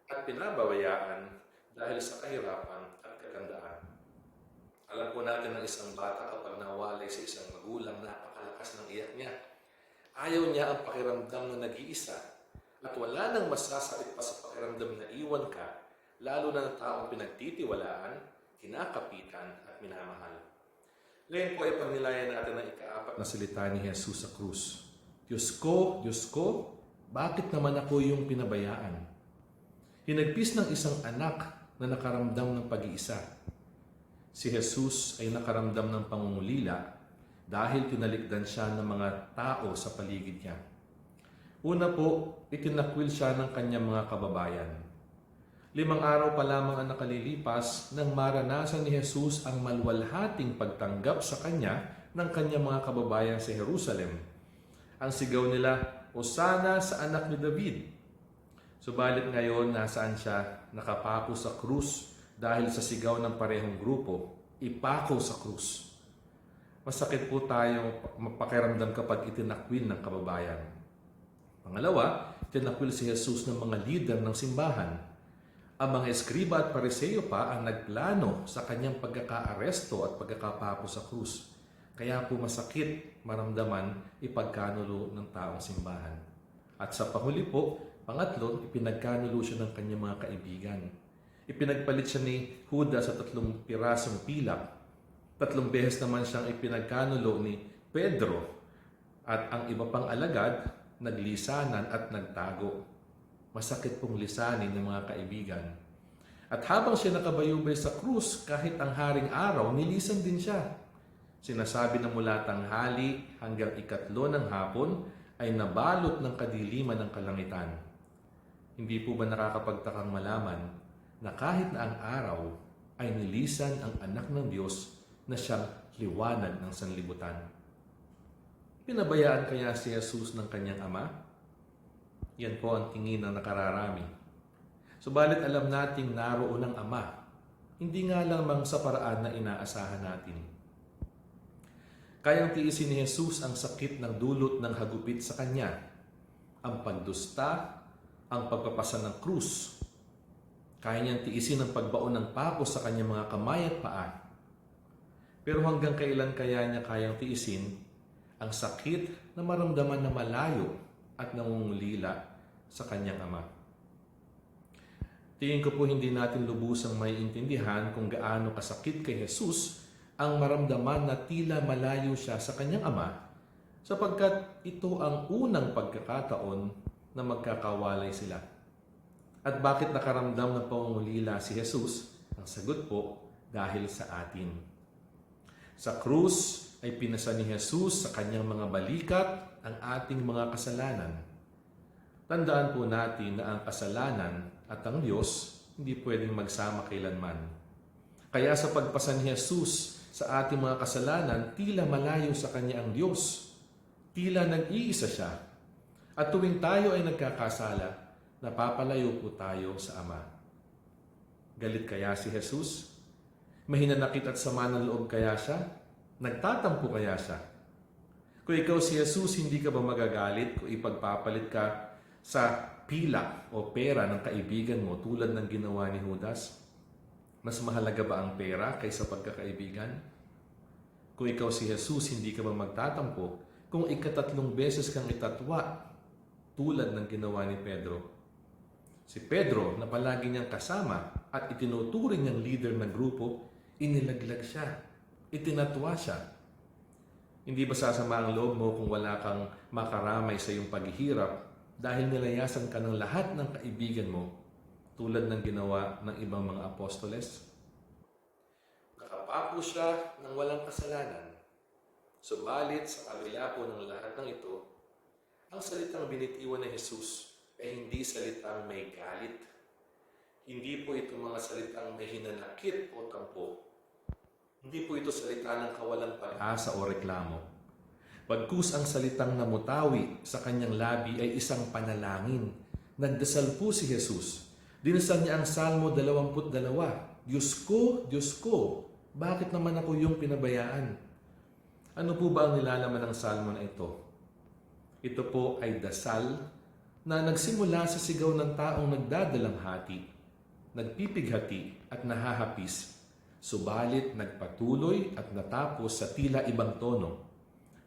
at pinababayaan dahil sa kahirapan at katandaan. Alam po natin ng isang bata kapag nawalay sa isang magulang, napakalakas ng iyak niya. Ayaw niya ang pakiramdam na nag-iisa at wala nang masasakit pa sa pakiramdam na iwan ka, lalo na ng taong pinagtitiwalaan, kinakapitan at minamahal. Ngayon po ay pagnilayan natin ang ika-4 na salita ni Jesus sa krus. Diyos ko, bakit naman ako yung pinabayaan? Hinagpis ng isang anak na nakaramdam ng pag-iisa. Si Jesus ay nakaramdam ng pangungulila dahil tinalikdan siya ng mga tao sa paligid niya. Una po, itinakwil siya ng kanyang mga kababayan. 5 araw pa lamang ang nakalilipas nang maranasan ni Jesus ang maluwalhating pagtanggap sa kanya ng kanyang mga kababayan sa Jerusalem. Ang sigaw nila, "Hosana sa anak ni David." Subalit ngayon, nasaan siya? Nakapako sa krus dahil sa sigaw ng parehong grupo, ipako sa krus. Masakit po tayong mapakiramdam kapag itinakwil ng kababayan. Pangalawa, itinakwil si Jesus ng mga lider ng simbahan. Ang mga eskriba at pariseyo pa ang nagplano sa kanyang pagkakaaresto at pagkakapako sa krus. Kaya po masakit maramdaman ipagkanulo ng taong simbahan. At sa pahuli po, pangatlo, ipinagkanulo siya ng kanyang mga kaibigan. Ipinagpalit siya ni Judas sa 3 pirasong pilak. 3 beses naman siyang ipinagkanulo ni Pedro. At ang iba pang alagad, naglisanan at nagtago. Masakit pong lisanin ng mga kaibigan. At habang siya nakabayubay sa krus, kahit ang haring araw, nilisan din siya. Sinasabi na mula tanghali hanggang 3 ng hapon ay nabalot ng kadiliman ng kalangitan. Hindi po ba nakakapagtakang malaman na kahit na ang araw ay nilisan ang anak ng Diyos na siyang liwanag ng sanlibutan? Pinabayaan kaya si Jesus ng kanyang ama? Yan po ang tingin ng nakararami. Subalit alam nating naroon ang Ama, hindi nga lamang sa paraan na inaasahan natin. Kayang tiisin ni Jesus ang sakit ng dulot ng hagupit sa Kanya, ang pagdusta, ang pagpapasa ng krus. Kaya niyang tiisin ang pagbaon ng pako sa Kanyang mga kamay at paa. Pero hanggang kailan kaya niya kayang tiisin ang sakit na maramdaman na malayo at nangungulila sa kanyang ama? Tingin ko po hindi natin lubusang maiintindihan kung gaano kasakit kay Jesus ang maramdaman na tila malayo siya sa kanyang ama, sapagkat ito ang unang pagkakataon na magkakawalay sila. At bakit nakaramdam ng pangungulila si Jesus? Ang sagot po, dahil sa atin. Sa krus ay pinasa ni Jesus sa kanyang mga balikat ang ating mga kasalanan. Tandaan po natin na ang kasalanan at ang Diyos hindi pwedeng magsama kailanman. Kaya sa pagpasa ni Jesus sa ating mga kasalanan, tila malayo sa Kanya ang Diyos. Tila nag-iisa siya. At tuwing tayo ay nagkakasala, napapalayo po tayo sa Ama. Galit kaya si Jesus? Mahinanakit at sama ng loob kaya siya? Nagtatampo kaya siya? Kung ikaw si Jesus, hindi ka ba magagalit kung ipagpapalit ka sa pila o pera ng kaibigan mo tulad ng ginawa ni Judas? Mas mahalaga ba ang pera kaysa pagkakaibigan? Kung ikaw si Jesus, hindi ka ba magtatampo kung 3 beses kang itatwa tulad ng ginawa ni Pedro? Si Pedro na palagi niyang kasama at itinuturing niyang leader ng grupo, inilaglag siya, itinatwa siya. Hindi ba sasama ang loob mo kung wala kang makaramay sa iyong paghihirap dahil nilayasan ka ng lahat ng kaibigan mo tulad ng ginawa ng ibang mga apostoles? Nakapako siya ng walang kasalanan. Subalit sa kabila po ng lahat ng ito, ang salitang binitiwan ni Jesus ay hindi salitang may galit. Hindi po ito mga salitang may hinanakit o tampo. Hindi po ito salita ng kawalang pag-asa o reklamo. Pagkus ang salitang namutawi sa kanyang labi ay isang panalangin. Nagdasal po si Jesus. Dinasal niya ang Salmo 22, Diyos ko, bakit naman ako yung pinabayaan? Ano po ba ang nilalaman ng Salmo na ito? Ito po ay dasal na nagsimula sa sigaw ng taong nagdadalamhati, nagpipighati at nahahapis, subalit nagpatuloy at natapos sa tila ibang tono.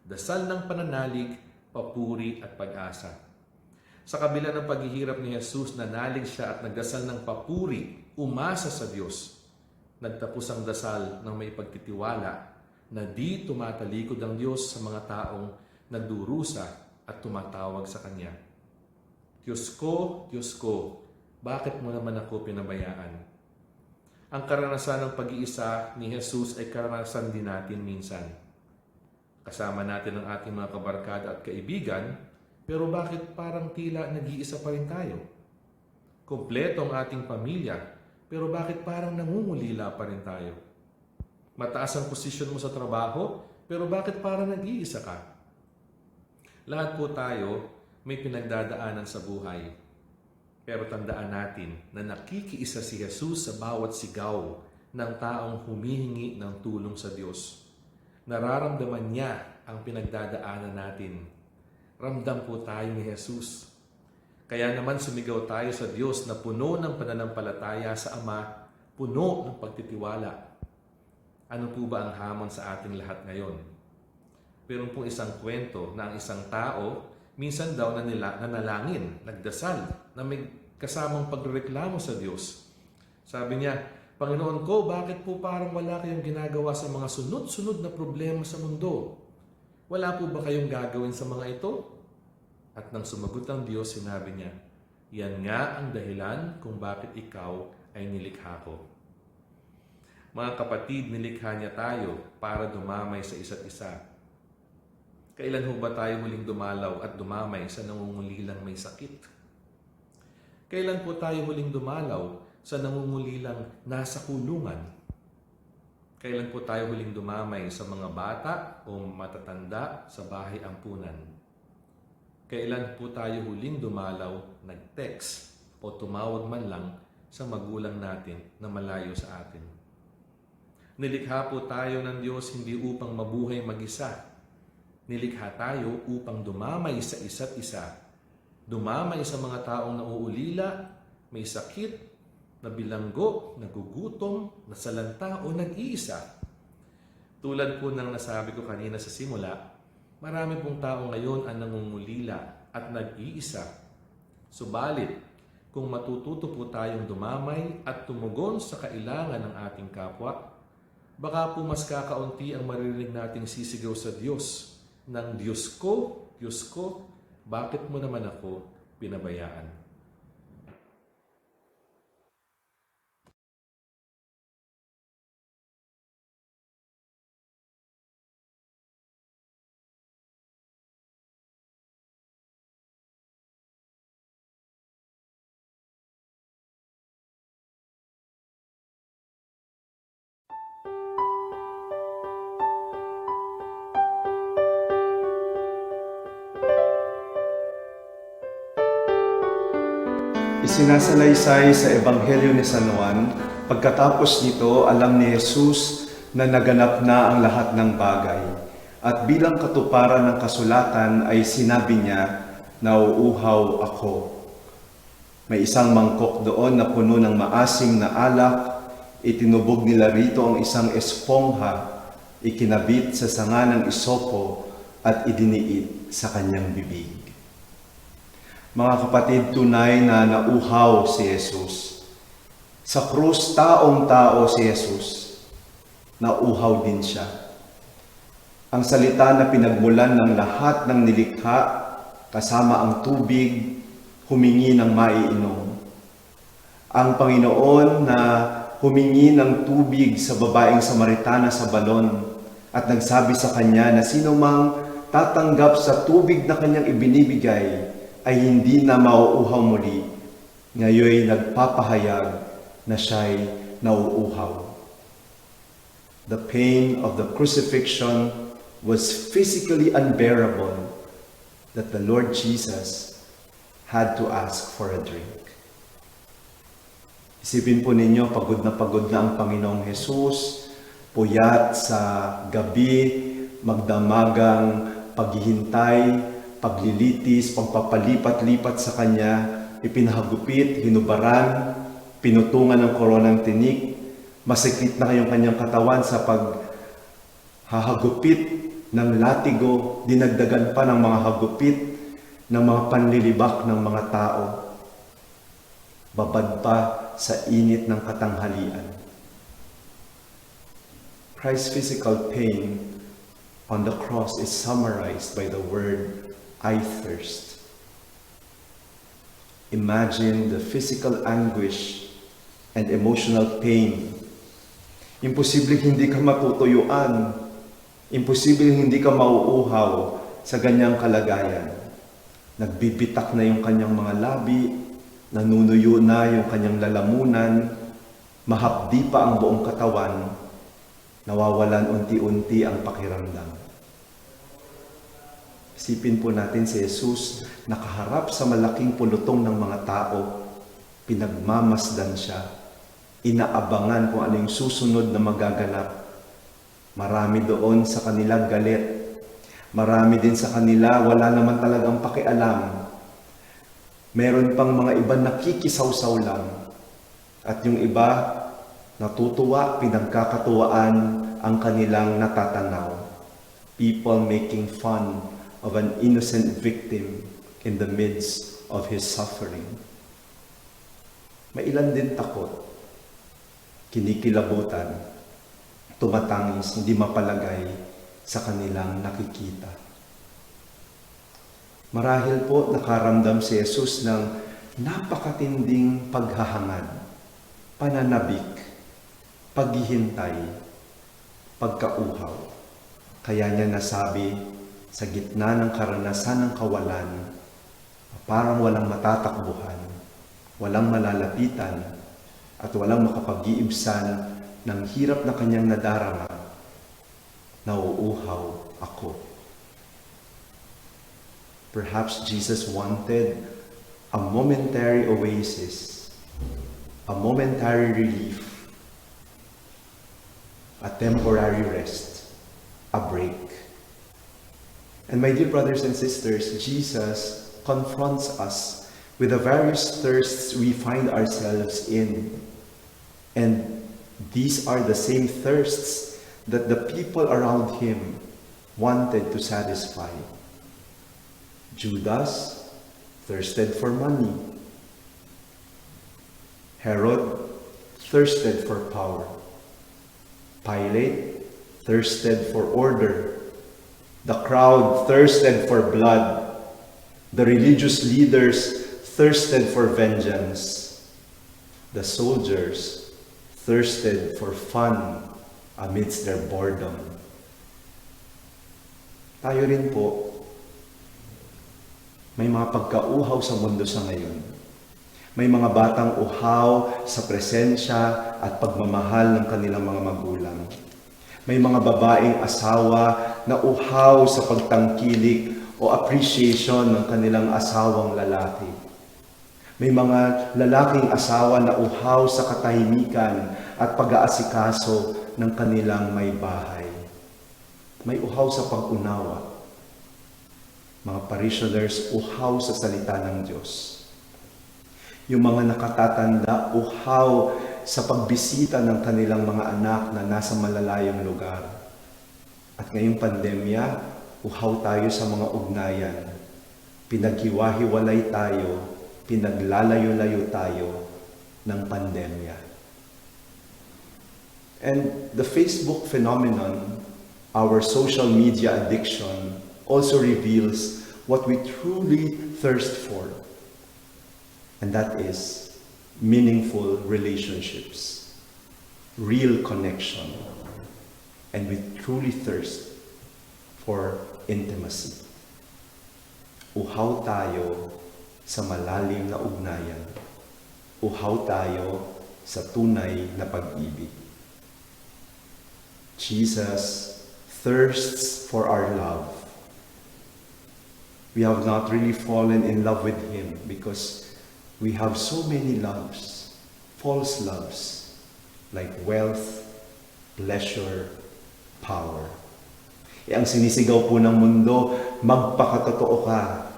Dasal ng pananalig, papuri at pag-asa. Sa kabila ng paghihirap ni Jesus, nanalig siya at nagdasal ng papuri, umasa sa Diyos. Nagtapos ang dasal ng may pagtitiwala na di tumatalikod ang Diyos sa mga taong nagdurusa at tumatawag sa Kanya. Diyos ko, bakit mo naman ako pinabayaan? Ang karanasan ng pag-iisa ni Jesus ay karanasan din natin minsan. Kasama natin ang ating mga kabarkada at kaibigan, pero bakit parang tila nag-iisa pa rin tayo? Kompleto ang ating pamilya, pero bakit parang nangungulila pa rin tayo? Mataas ang posisyon mo sa trabaho, pero bakit parang nag-iisa ka? Lahat po tayo may pinagdadaanan sa buhay. Pero tandaan natin na nakikiisa si Jesus sa bawat sigaw ng taong humihingi ng tulong sa Diyos. Nararamdaman niya ang pinagdadaanan natin. Ramdam po tayo ni Jesus. Kaya naman sumigaw tayo sa Diyos na puno ng pananampalataya sa Ama, puno ng pagtitiwala. Ano po ba ang hamon sa ating lahat ngayon? Meron pong isang kwento na ang isang tao, minsan daw nanalangin, nagdasal, na may kasamang pagreklamo sa Diyos. Sabi niya, Panginoon ko, bakit po parang wala kayong ginagawa sa mga sunod-sunod na problema sa mundo? Wala po ba kayong gagawin sa mga ito? At nang sumagot ang Diyos, sinabi niya, yan nga ang dahilan kung bakit ikaw ay nilikha ko. Mga kapatid, nilikha niya tayo para dumamay sa isa't isa. Kailan ho ba tayo huling dumalaw at dumamay sa nangungulilang may sakit? Kailan po tayo huling dumalaw sa nangungulilang nasa kulungan? Kailan po tayo huling dumamay sa mga bata o matatanda sa bahay ampunan? Kailan po tayo huling dumalaw, nag-text o tumawag man lang sa magulang natin na malayo sa atin? Nilikha po tayo ng Diyos hindi upang mabuhay mag-isa. Nilikha tayo upang dumamay sa isa't isa. Dumamay sa mga taong nauulila, may sakit, nabilanggo, nagugutom, nasalanta o nag-iisa. Tulad po ng nasabi ko kanina sa simula, marami pong tao ngayon ang nangungulila at nag-iisa. Subalit, kung matututo po tayong dumamay at tumugon sa kailangan ng ating kapwa, baka po mas kakaunti ang maririnig nating sisigaw sa Diyos ng Diyos ko, bakit mo naman ako pinabayaan? Isinasalaysay sa Ebanghelyo ni San Juan, pagkatapos nito alam ni Jesus na naganap na ang lahat ng bagay. At bilang katuparan ng kasulatan ay sinabi niya, nauuhaw ako. May isang mangkok doon na puno ng maasim na alak, itinubog nila rito ang isang espongha, ikinabit sa sanga ng isopo at idiniit sa kanyang bibig. Mga kapatid, tunay na nauhaw si Jesus. Sa krus, taong-tao si Jesus. Nauhaw din siya. Ang salita na pinagmulan ng lahat ng nilikha, kasama ang tubig, humingi ng maiinom. Ang Panginoon na humingi ng tubig sa babaeng Samaritana sa balon at nagsabi sa kanya na sino mang tatanggap sa tubig na kanyang ibinibigay ay hindi na mauuhaw muli. Ngayoy nagpapahayag na siya'y nauuhaw. The pain of the crucifixion was physically unbearable that the Lord Jesus had to ask for a drink. Isipin po ninyo, pagod na ang Panginoong Jesus, puyat sa gabi, magdamagang paghihintay, paglilitis, pagpapalipat-lipat sa Kanya, ipinahagupit, hinubaran, pinutungan ng koronang tinik, masiklit na kayong Kanyang katawan sa paghahagupit ng latigo, dinagdagan pa ng mga hagupit, ng mga panlilibak ng mga tao, babad pa sa init ng katanghalian. Christ's physical pain on the cross is summarized by the word, I thirst. Imagine the physical anguish and emotional pain. Imposibleng hindi ka matutuyuan. Imposible hindi ka mauuhaw sa ganyang kalagayan. Nagbibitak na yung kanyang mga labi, nanunuyo na yung kanyang lalamunan, mahapdi pa ang buong katawan, nawawalan unti-unti ang pakiramdam. Isipin po natin si Jesus, nakaharap sa malaking pulutong ng mga tao, pinagmamasdan siya, inaabangan kung ano yung susunod na magaganap. Marami doon sa kanila galit. Marami din sa kanila wala naman talagang pakialam. Meron pang mga iba nakikisawsaw lang. At yung iba, natutuwa, pinagkakatuwaan ang kanilang natatanaw. People making fun of an innocent victim in the midst of his suffering. May ilan din takot, kinikilabutan, tumatangis, hindi mapalagay sa kanilang nakikita. Marahil po nakaramdam si Jesus ng napakatinding paghahangad, pananabik, paghihintay, pagkauhaw. Kaya niya nasabi sa gitna ng karanasan ng kawalan, parang walang matatakbuhan, walang malalapitan, at walang makapag-iibsan ng hirap na kanyang nadarama, nauuhaw ako. Perhaps Jesus wanted a momentary oasis, a momentary relief, a temporary rest, a break. And my dear brothers and sisters, Jesus confronts us with the various thirsts we find ourselves in. And these are the same thirsts that the people around him wanted to satisfy. Judas thirsted for money. Herod thirsted for power. Pilate thirsted for order. The crowd thirsted for blood. The religious leaders thirsted for vengeance. The soldiers thirsted for fun amidst their boredom. Tayo rin po, may mga pagkauhaw sa mundo sa ngayon. May mga batang uhaw sa presensya at pagmamahal ng kanilang mga magulang. May mga babaeng asawa na uhaw sa pagtangkilik o appreciation ng kanilang asawang lalaki. May mga lalaking asawa na uhaw sa katahimikan at pag-aasikaso ng kanilang may bahay. May uhaw sa pag-unawa. Mga parishioners, uhaw sa salita ng Diyos. Yung mga nakatatanda, uhaw sa pagbisita ng kanilang mga anak na nasa malalayong lugar. At ngayong pandemya, uhaw tayo sa mga ugnayan. Pinaghiwa-hiwalay tayo, pinaglalayo-layo tayo ng pandemya. And the Facebook phenomenon, our social media addiction, also reveals what we truly thirst for. And that is meaningful relationships, real connection. And we truly thirst for intimacy. Uhaw tayo sa malalim na ugnayan. Uhaw tayo sa tunay na pag-ibig. Jesus thirsts for our love. We have not really fallen in love with Him because we have so many loves, false loves, like wealth, pleasure, power. Ang sinisigaw po ng mundo, magpakatotoo ka.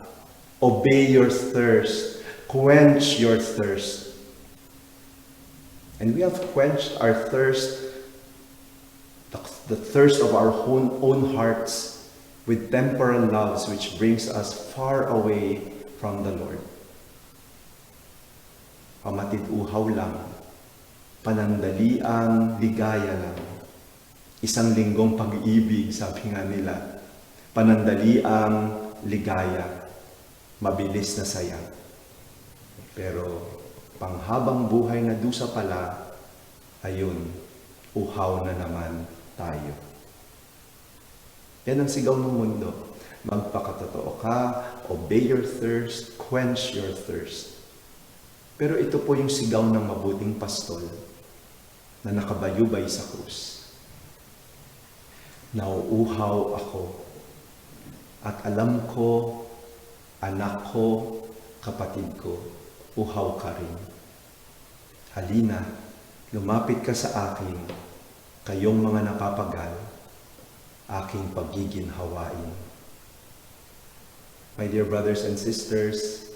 Obey your thirst. Quench your thirst. And we have quenched our thirst, the thirst of our own hearts, with temporal loves which brings us far away from the Lord. Pamatid-uhaw lang, panandaliang ligaya lang, isang linggong pag-ibig, sabi nga nila, panandaliang ligaya, mabilis na saya. Pero panghabang buhay na dusa pala, ayun, uhaw na naman tayo. Yan ang sigaw ng mundo. Magpakatotoo ka, obey your thirst, quench your thirst. Pero ito po yung sigaw ng mabuting pastol na nakabayubay sa krus. Nauuhaw ako at alam ko, anak ko, kapatid ko, uhaw ka rin. Halina, lumapit ka sa akin, kayong mga napapagal, aking paggiginhawain. My dear brothers and sisters,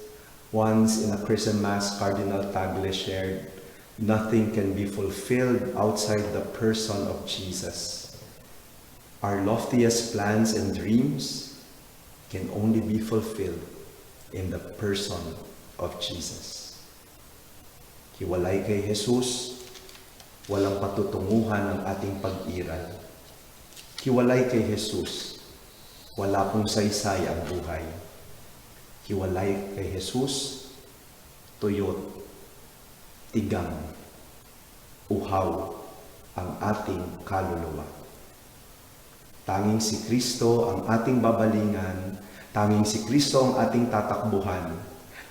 once in a Christian Mass, Cardinal Tagle shared, nothing can be fulfilled outside the person of Jesus. Our loftiest plans and dreams can only be fulfilled in the person of Jesus. Hiwalay kay Jesus, walang patutunguhan ang ating pag-iral. Hiwalay kay Jesus, wala pong saysay ang buhay. Hiwalay kay Jesus, tuyot, tigang, uhaw ang ating kaluluwa. Tanging si Kristo ang ating babalingan, tanging si Kristo ang ating tatakbuhan,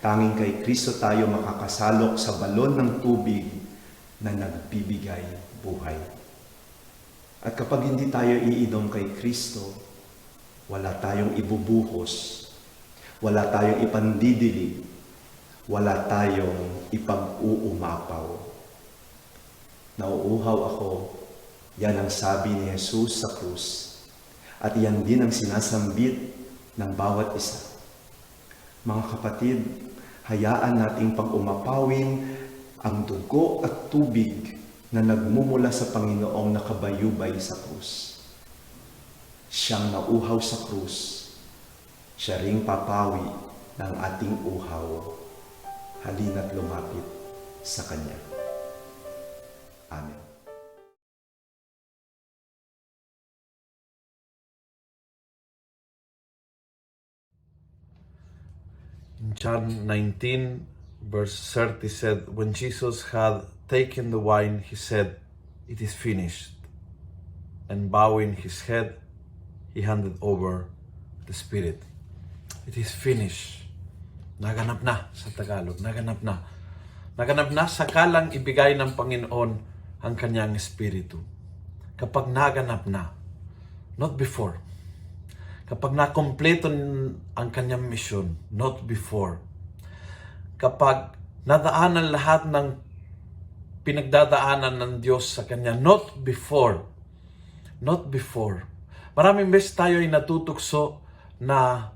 tanging kay Kristo tayo makakasalok sa balon ng tubig na nagbibigay buhay. At kapag hindi tayo iinom kay Kristo, wala tayong ibubuhos, wala tayong ipandidilig, wala tayong ipag-uumapaw. Nauuhaw ako, yan ang sabi ni Jesus sa krus. At yan din ang sinasambit ng bawat isa. Mga kapatid, hayaan nating pag-umapawin ang dugo at tubig na nagmumula sa Panginoong nakabayubay sa krus. Siyang nauhaw sa krus, siya ring papawi ng ating uhaw. Halina't lumapit sa Kanya. Amen. In John 19, verse 30 said, when Jesus had taken the wine, he said, "It is finished." And bowing his head, he handed over the Spirit. It is finished. Naganap na sa Tagalog. Naganap na. Naganap na sakalang ibigay ng Panginoon ang kanyang Espiritu. Kapag naganap na, not before. Kapag nakompleto ang kanyang misyon, not before. Kapag nadaanan lahat ng pinagdadaanan ng Diyos sa kanya, not before. Not before. Maraming beses tayo ay natutukso na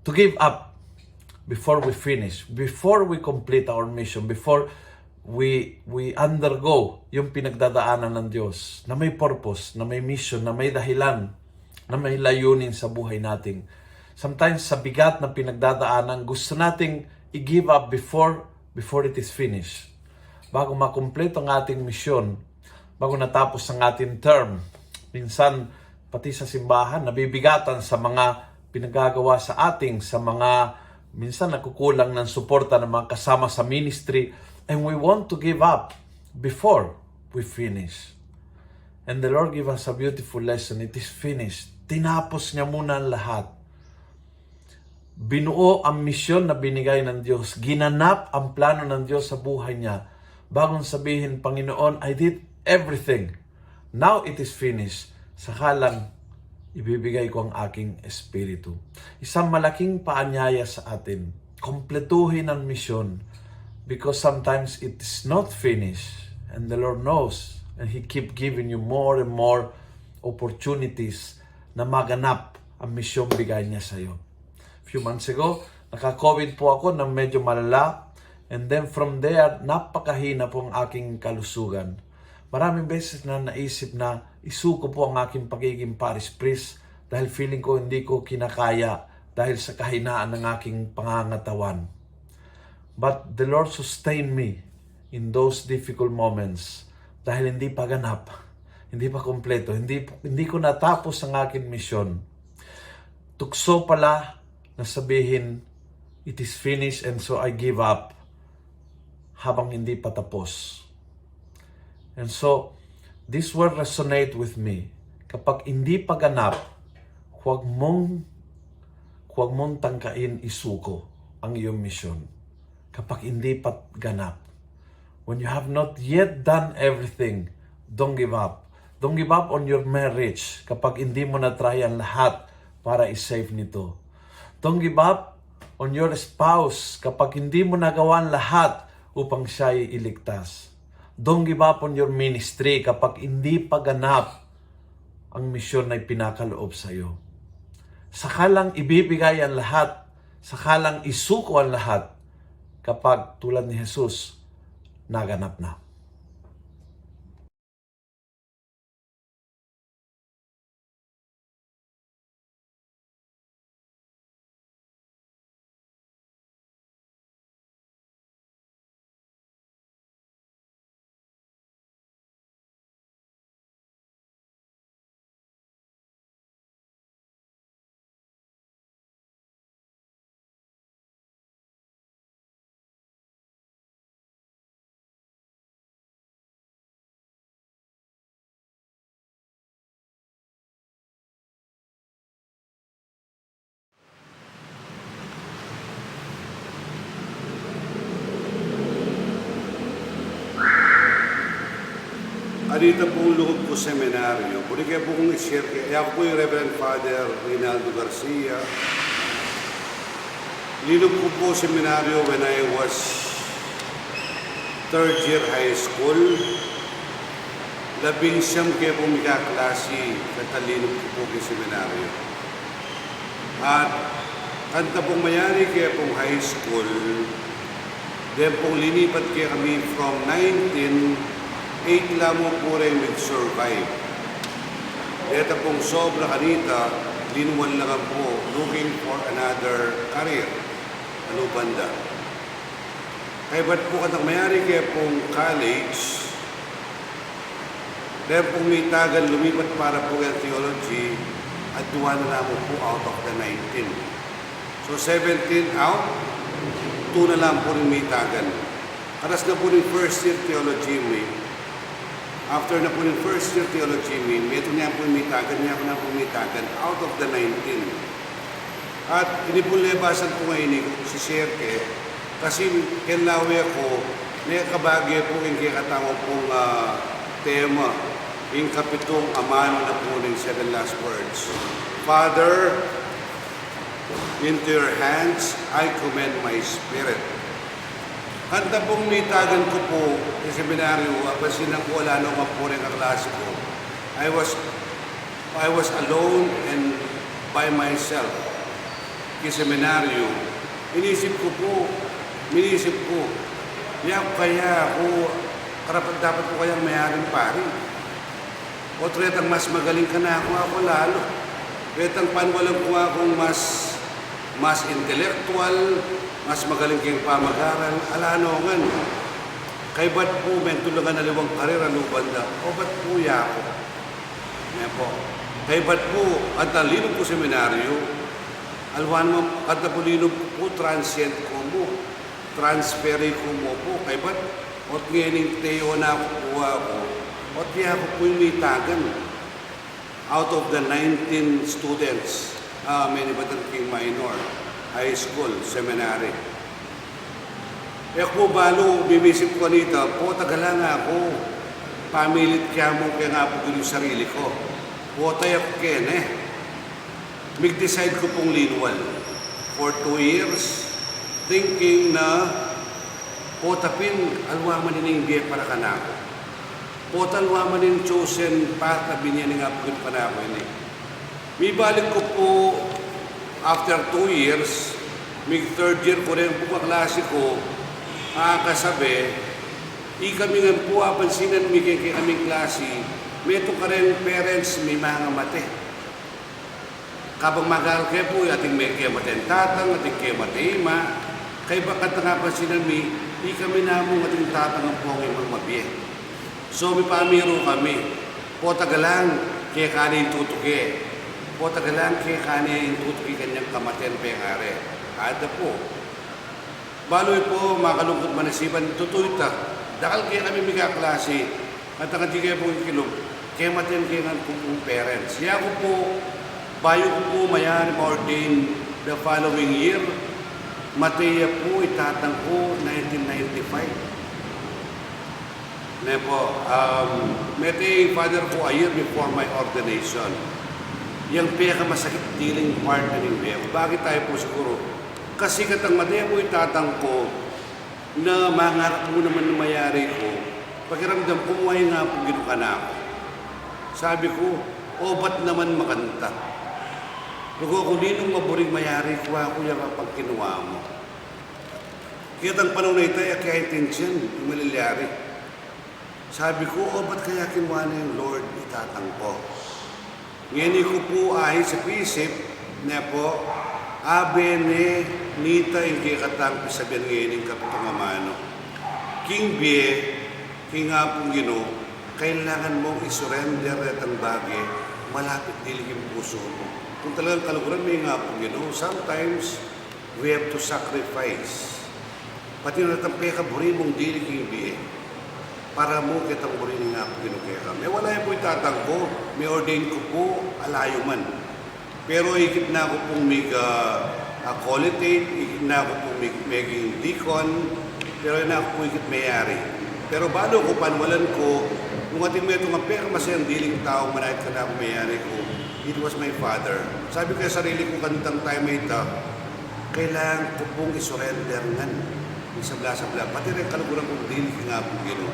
to give up before we finish, before we complete our mission, before we undergo yung pinagdadaanan ng Diyos na may purpose, na may mission, na may dahilan, na may layunin sa buhay natin. Sometimes sa bigat na pinagdadaanan, gusto nating i-give up before it is finished. Bago makumpleto ang ating misyon, bago natapos ang ating term. Minsan, pati sa simbahan, nabibigatan sa mga pinagagawa sa ating, sa mga minsan nakukulang ng suporta ng mga kasama sa ministry, and we want to give up before we finish. And the Lord give us a beautiful lesson. It is finished. Tinapos niya muna ang lahat. Binuo ang misyon na binigay ng Diyos. Ginanap ang plano ng Diyos sa buhay niya. Bagong sabihin, Panginoon, I did everything. Now it is finished. Sakalang ibibigay ko ang aking espiritu. Isang malaking paanyaya sa atin. Kompletuhin ang misyon because sometimes it is not finished and the Lord knows and He keep giving you more and more opportunities na maganap ang misyong bigay niya sa iyo. A few months ago, naka-COVID po ako na medyo malala and then from there, napakahina po ang aking kalusugan. Maraming beses na naisip na isuko po ang aking pagiging parish priest dahil feeling ko hindi ko kinakaya dahil sa kahinaan ng aking pangangatawan. But the Lord sustained me in those difficult moments dahil hindi pa ganap, hindi pa kompleto, hindi ko natapos ang aking misyon. Tukso pala na sabihin, it is finished and so I give up habang hindi pa tapos. And so, this word resonate with me. Kapag hindi pa ganap, huwag mong tangkain isuko ang iyong misyon kapag hindi pa ganap. When you have not yet done everything, don't give up. Don't give up on your marriage kapag hindi mo na-try ang lahat para i-save nito. Don't give up on your spouse kapag hindi mo nagawa ang lahat upang siya ay iligtas. Don't give up on your ministry kapag hindi pa ganap ang misyon na ipinakaloob sa iyo. Sakalang ibibigay ang lahat, sakalang isuko ang lahat kapag tulad ni Jesus, naganap na. Dito pong loob ko seminaryo, pwede kaya po kong i-share kaya ako po yung Reverend Father Reynaldo Garcia. Linog ko po seminaryo when I was third year high school. 11 kaya po may kaklase, katalinog ko po yung seminaryo. At kanta pong mayari kaya pong high school, then pong linipat kaya kami from 8 lamang po rin nag-survive. Dito pong sobra kanita, linuwan lang po, looking for another career. Ano banda? Kaya ba't po katang mayari kaya pong college, dahil pong may tagal lumipat para po kaya theology, at 2 na lamang po out of the 19. So 17 out, 2 na lang po rin may tagal. Karas na po rin first year theology may. After na po yung first year theology ito niya po umitagan, niya po na po umitagan out of the 19. At inipulebasan po ngayon ni si Sherke, kasi kenlawi ako, may kabagay po yung kikatama pong tema, yung kapitong amano na po ng 7 last words. Father, into your hands I commend my spirit. Kanta pong nitagan ko po sa seminaryo, apasin na po wala nung po rin ang klase ko. I was alone and by myself. Sa seminaryo, inisip ko, kaya ako, karapat dapat ko kayang mayaring pari. O tretang mas magaling ka na ako lalo. Tretang panwalang ko akong mas intellectual, mas magaling kayong pamagaran, alanongan. Kay ba't po may tulagan na liwang karera lubanda? O ba't po ako? Yan po. Kay ba't po, at nalinog po seminaryo, alwan mo, at napulinog po transient ko mo, transferi ko mo po. Kay ba't, ot ngayon teo na ako po ako, ot kaya ako po yung mitagan. Out of the 19 students, many batang king minor, high school, seminary. E ako balo, bimisip ko nito, po tagala nga ako, pamilit kaya mo kaya nga po yung sarili ko. Po tayo ako ken Mig-decide ko pong linwal. For 2 years, thinking na po tapin, alwaman din yung biya para ka na ako. Po talwaman din chosen path na binyan nga po yung panako yun May balik ko po after 2 years, may third year ko rin po kaklase ko, kasabi, kami nga po apansinan may kay kaming klase, may ito ka rin parents, may mga mate. Kapag mag-aaral kayo po, ating may kaya maten tatang, ating kaya matema, kaya bakat nakapansinan may, kami namong ating tatang ang po ang mga mabiye. So may pamiro kami, po tagalang, kaya kanin tutuki. Po tagalang kaya kanin tutuki kanyang kamaten pengare. Ada po. Baloy po, makalungkot manasipan, tutuy ta. Dakal kaya kami mga klase, at nakati kaya po yung kilog, kaya maten kaya nga po parents. Siya ko po, Bayo ko po mayari ma-ordain the following year. Matea po itatang ko 1995. Nepo, Matea father ko a year before my ordination. Yang pinakamasakit dealing part na ninyo. Bakit tayo po siguro? Kasi katang Matea po itatang ko na mangarap mo naman na mayari ko. Pakiramdam ko, muhay nga po ginuka na ako. Sabi ko, ba't naman makanta? Lugo, kung ninong maburing mayari ko ako yung kapag kinuha mo. Kaya tang panahon na ito, kaya intensyon, yung malilyari. Sabi ko, ba't kaya kinuha na yung Lord itatang ko? Ngayon ko po ay sa pisip na po, abene, nita, hindi katang pisabihan ngayon yung kapitong amano. King Bie, King Apong Gino, kailangan mong isurrender at ang bagay, malapit dilig yung puso mo. Kung talagang kalukuran may nga Apong Gino, sometimes we have to sacrifice. Pati na natampi ka, buri mong dilig yung Bie. Para mo kitang buri nga Apong Gino kaya kami. Wala yung po itatang ko, may ordain ko po, alayo man. Pero higit na ako pong mag-colletate, higit na ako pong maging deacon, pero na ako pong higit mayari. Pero bago ko panwalan ko, nung ating may itong pera masayang diling taong manahit ka na ako mayari ko, it was my father. Sabi ko sa sarili ko kantang tayo may ita, kailangan ko pong isurrender ngan. Isabla-sabla. Pati rin kaluguran kong diling nga po gino.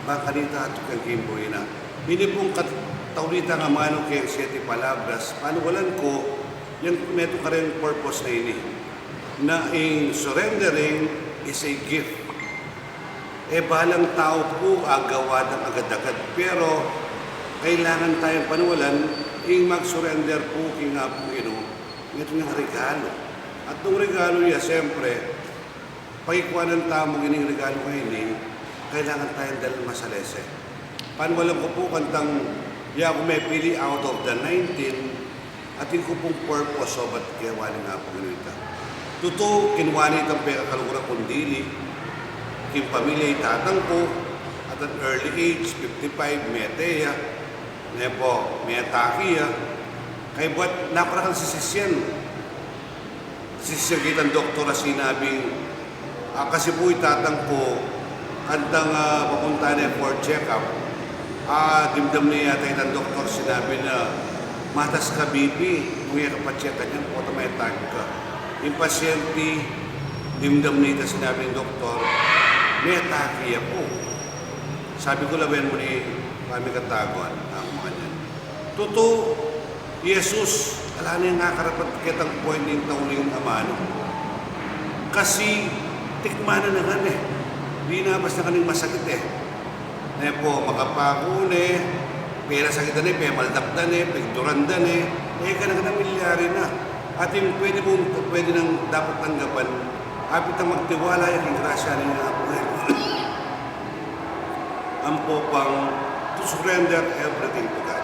Baka kanita at kang kimboy na. Hindi pong taulita nga mano kayang 7 palabras. Panwalan ko, yan meto ka rin purpose na ini. Na in surrendering is a gift. Balang tao po agawa ng agad-agad. Pero, kailangan tayong panuwalan, mag-surrender po nga po ito ng regalo. At nung regalo niya, siyempre, pagkikuha ng tao mong ining regalo ngayon, kailangan tayong dahil masalese. Panuwalan ko po kantang, ako may pili out of the 19, atin ko pong purpose, ba't kiwali nga po ganito. Totoo, kinuwali itang pagkakaluguran kundili, king pamilya itatang ko, at an early age, 55, Matea, Nepo, Metakia, kaya buat naparakal si Sisyan. Sisyan kitang doktora sinabing, kasi po itatang ko, kantang papunta na for check-up, dimdam niya yata itang doktor sinabi na, matas ka BP, kung iya kapacheck ka niyan, po may tag ka. Yung pasyente, dimdam niya sinabi ng doktor, may atakiya po. Sabi ko laban mo ni kami kataguan ang mga niyan. Totoo, Jesus, ala na yung nakarapat kitang point ng tauling amano. Kasi, tikmanan na nga Di nabas na kaning masakit po, makapakun pera sakitan pera maldakdan pigdurandan ka na milyari na. At yung pwede nang dapat tanggapan, apit ang magtiwala yung grasya niya po ang popang to surrender everything to God.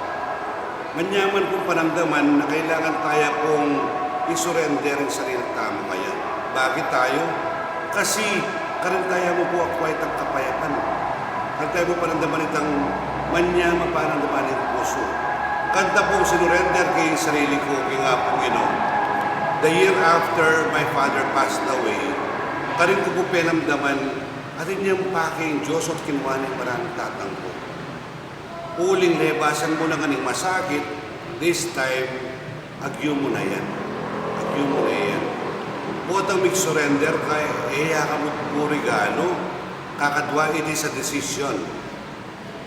Manyaman pong panamdaman na kailangan tayo pong i-surrender ang sarili tama kaya. Bakit tayo? Kasi karantaya mo po akwait ang kapayapan. Karantaya mo panamdaman itang manyaman panamdaman ng puso. Kanta pong sinurrender kay sarili ko, kay nga pong The year after my father passed away, karin ko po penamdaman at inyong paking Diyos at kinuha ng maraming tatang ko. Uling lebasan mo na kaning masakit, this time, agyo mo na yan. Agyo mo na yan. Potang mag-surrender kay ka mo po regalo, kakadwa it is a decision.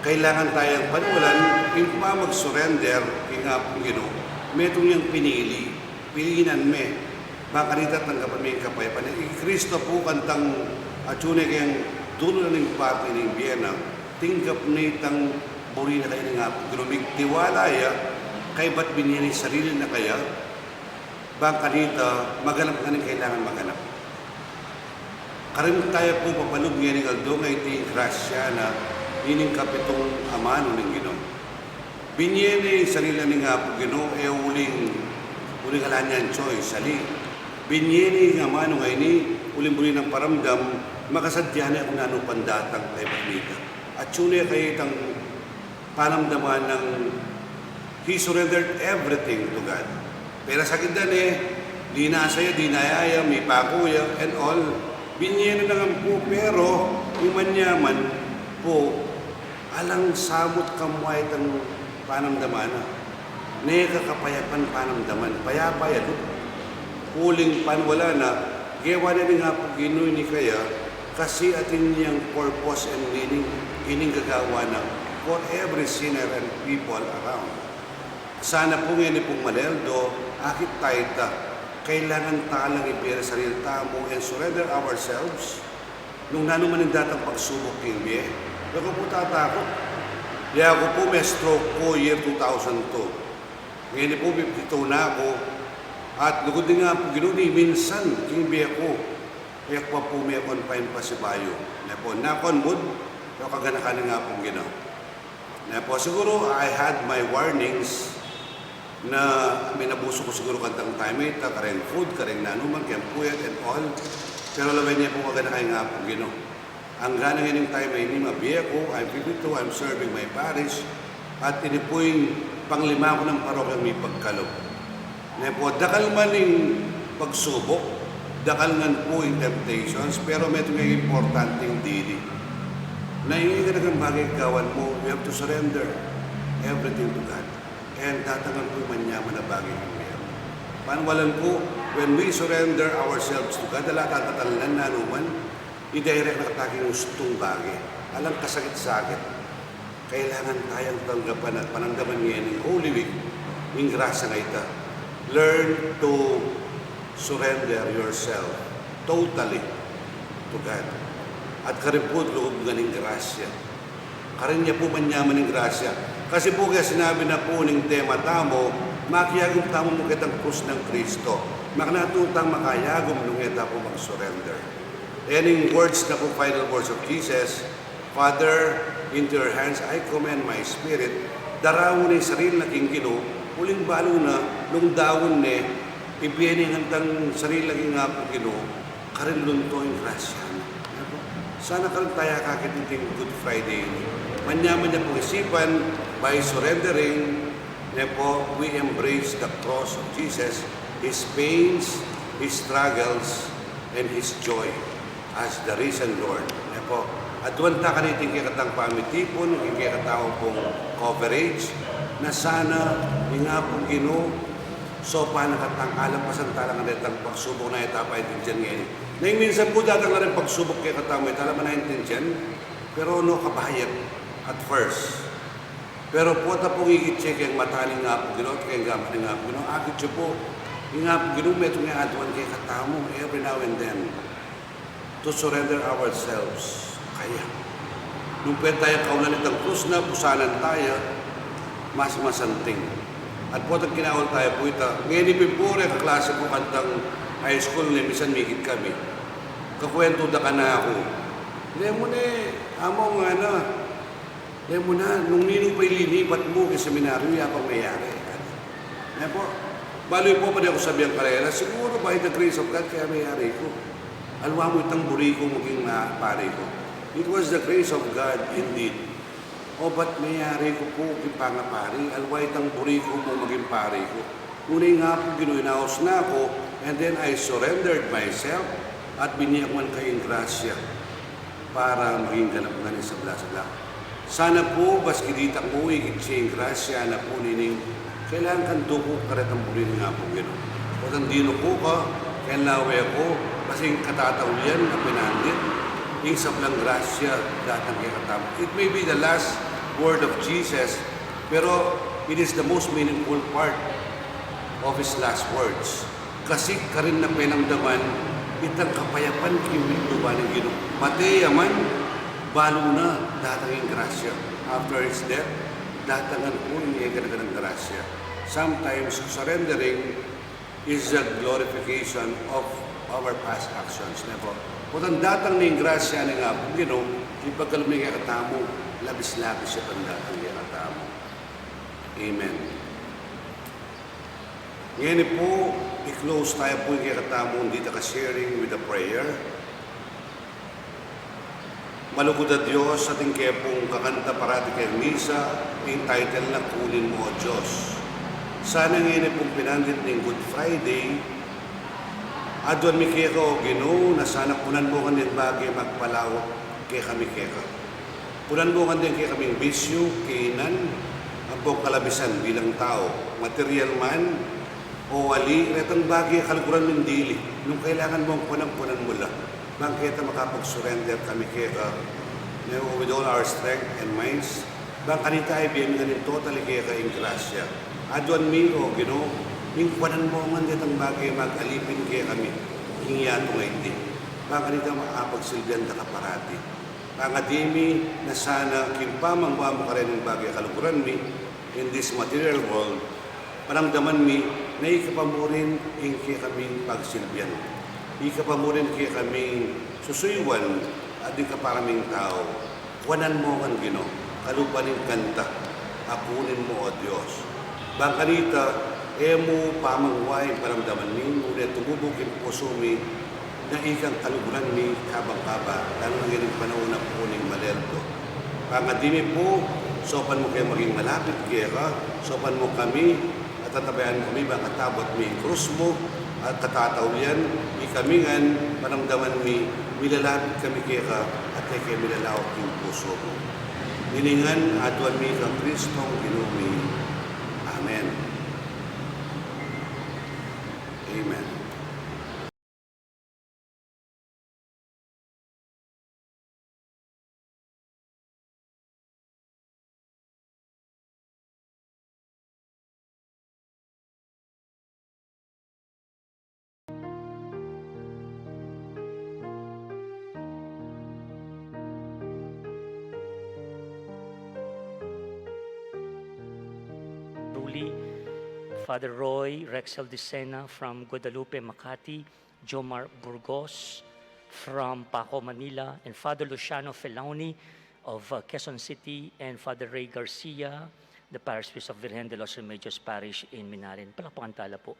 Kailangan tayong panulan, yung pa mag-surrender, kaya nga po metong yung pinili, piliinan me, baka nita tanggapan may kapayapan. Kristo po kantang atsune kayang dulo na ng pati ng Vienna, tinggap na itang buri na kayo nga po. Tiwala ya, kay ba't binili sarili na kaya, baka nita maganap ka ng kailangan maganap. Karim tayo po papalog ngayon ng Aldo, nga iti grasya na ining kapitong amano ng Ginoo. Binyene sarili na nga po Ginoo, uling alanyan choy, sali. Binyene nga amano nga ini, uling-uli ng paramdam, makasadya na kung ano pandatang tayo paglita. At yun kayo itang panamdaman ng He surrendered everything to God. Pero sa kindan di nasaya, di nayaya, may pakuya, and all. Binyeno na nga po, pero yung manyaman po, alang samot kamuhay ng panamdamana. Neka kapayapan panamdaman, payapaya do. Huling panwala na, gawa na rin nga po ginoy ni kaya, kasi atin niyang purpose and meaning, ining gagawa na for every sinner and people around. Sana po ngayon pong maleldo, akit tayo ta, kailangan talang ibira sarili tamo and surrender ourselves nung nanuman yung datang pagsubok ng biye. Ako po tatakot. Di ako po may stroke ko year 2002. Ngayon po 52 na ako at lugod din nga po ginuni minsan yung biye ko. Kaya pa po may confine pa si Bayo. Na po nakonbud, pero kaganakanin nga po ginaw. Na po siguro I had my warnings na may nabuso ko siguro kantang time ita, kareng food, kareng nanuman, kayang puyat and all. Pero laban niya po kagana kayo nga po gino. Ang gana ngayon time ay hindi mabiya ko, I'm 52, I'm serving my parish, at ini po yung panglima ko ng parokyang may pagkalog. Na po, dakal man yung pagsubok, dakal nga po yung temptations, pero may ito nga importanteng dili. Na yung ganang bagay gawan mo, you have to surrender everything to God. And tatangan po manyaman na bagay ng meron. Panwalan po, when we surrender ourselves to God, dala tatatalan na naman, i-direct na kataking gustong bagay. Alang kasakit-sakit, kailangan tayong tanggapan at pananggaman ngayon ng Holy Week, ng grasa nga ita. Learn to surrender yourself totally to God. At karipod loob nga ng grasya. Karin niya po manyaman ng grasya. Kasi po kaya sinabi na po ng tema tamo, makiyagom tamo mo kitang krus ng Kristo. Makanatutang makayagom nung ita po mag-surrender. And in words na po, final words of Jesus, Father, into your hands I commend my spirit. Darawon ni sarili na kingkino, uling balo na, nung dawon ni, ipiyaningan tang sarili lagi nga po kino, karin lunto yung grasya. Sana karin tayo kakitinting Good Friday. Manyaman niya pong isipan, by surrendering, po, we embrace the cross of Jesus, His pains, His struggles, and His joy as the risen Lord. Po, at doon ta kaniting kikatang pamitipon, kikatao pong coverage, na sana, nga pong gino, so panakatang alampasan talang ang pagsubok na etapa itin dyan ngayon. Na minsan po datang na rin pagsubok kay katamo, itala man na dyan, pero no kabayag at first. Pero po ta pong i-check yung mataling nga po gino, at kaya gaman nga po gino, akit siya po, yung nga po gino, meto nga atuan kay katamo, every now and then, to surrender ourselves. Kaya, nung pwede tayong kaunalit ang krus na, pusanan tayo, mas masanting. At po at kinawal tayo po ito. Ngayon ipipure, kaklase po kantang high school, misan mikit kami. Kakwento da ka na ako. Lemo na amo nga na. Lemo na, nung ninong pa'y linipat mo kay seminaryo, yapang mayari. Ngayon po, baloy po pa di ako sabi ang karera, siguro by the grace of God, kaya mayari ko. Alwa mo itang buri ko maging pare ko. It was the grace of God indeed. O ba't mayari ko po pangapari? Alwa itang buri ko mo maging pare ko. Ngunit nga po ginuinaos na ako, and then I surrendered myself at biniyakman kayong grasya para maging ganap nga sa blasabla. Sana po, baski dita ko, ikitsiyang grasya na po nining kailangan kang duko karetang burin nga po gano'n. O tandino po ka, kaya laway ako, kasing katatawlian na pinandit, yung sablang grasya datang kay katamo. It may be the last word of Jesus, pero it is the most meaningful part of His last words. Kasi karin na pinamdaman, itang kapayapan kimito ba ng Ginoo. Mateya man, balo na datang yung grasya. After His death, datangan po niya ng grasya. Sometimes surrendering is a glorification of our past actions. Nepo. Kung ang datang ng grasya ng Ginoo, ipagkalam niya katamo, labis-labis siya pang datang niya katamo. Amen. Ngayon po, i-close tayo po yung katamo dito ka-sharing with a prayer. Malugod na Diyos, ating kaya pong kakanta parati kay Misa, yung title na Kunin Mo, O Diyos. Sana ngayon pong pinandit ng Good Friday, adwan mi kaya ko, Ginoo, na sana kunan mo kan din bagay magpalawak kaya kami kaya ka. Kunan mo kan din kaya kaming bisyo, kainan, ang pong kalabisan bilang tao, material man, o wali, retang bagay kalikuran ng dili. Nung kailangan mong kunan mo lang, bang kita makapag-surrender kami kaya ka, with all our strength and minds, bang kanita ay biyan ganin totally kaya ka in grasya. Adwan mi, o Ginoo, yung kunan mo man ditang bagay mag-alipin kaya kami, hingiyato nga hindi. Bang kanita makapagsilbihan ka parati. Pangadimi na sana kimpamang mo ka rin ng bagay kalukuran mi in this material world, paramdaman mi na ikapamurin kaya kaming pagsilbihan. Ikapamurin kaya kaming susuywan at di kaparaming tao. Kuwanan mo kan Ginoo, kalupanin kanta, apunin mo o Diyos. Bang kanita, mo pamangway paramdaman mi, ngunit tumubukin puso mi, na ikang kaluguran mi kabang-kaba, lalo na ganang panahon na po ng malerto. Pangadimi po, sopan mo kayo maging malapit kaya ka, sopan mo kami, at tatabayan kami, bang katabot mi krus mo, at katatawyan, ikamingan, paramdaman mi, milalapit kami kaya ka, at kaya milalawak yung puso mo. Niningan, adwan mi kang Kristong Ginoo. Amen. Amen. Truly, Father Roy Rexel Dicena from Guadalupe, Makati, Jomar Burgos from Paco, Manila, and Father Luciano Feloni of Quezon City, and Father Ray Garcia, the parish priest of Virgen de los Remedios Parish in Minarin. Palakpakan tala po.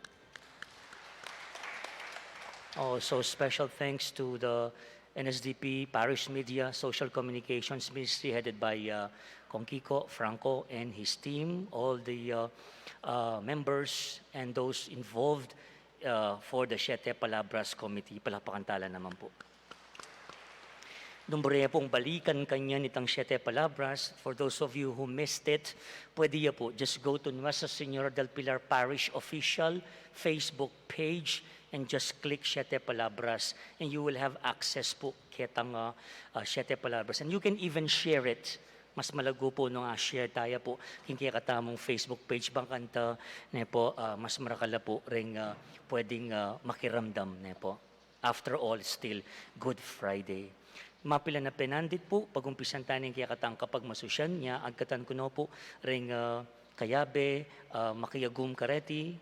Also, special thanks to the NSDP Parish Media Social Communications Ministry headed by Kong Kiko Franco and his team, all the members and those involved for the Siete Palabras Committee. Palakpakan tala naman po. Numbre pong balikan kanya nitang Siete Palabras. For those of you who missed it, pwede ya po, just go to Nuestra Señora del Pilar Parish official Facebook page and just click Siete Palabras and you will have access po kitang Siete Palabras. And you can even share it. Mas malago po nung share tayo po kinki katamong Facebook page bang kanta ne po mas marakala po ring pwedeng makiramdam ne po. After all, still Good Friday. Mapila na penandit po, pagumpisan tayo ng kaya katang kapag masusyan niya, agkatan ko no po, ring kayabe, makiyagum kareti,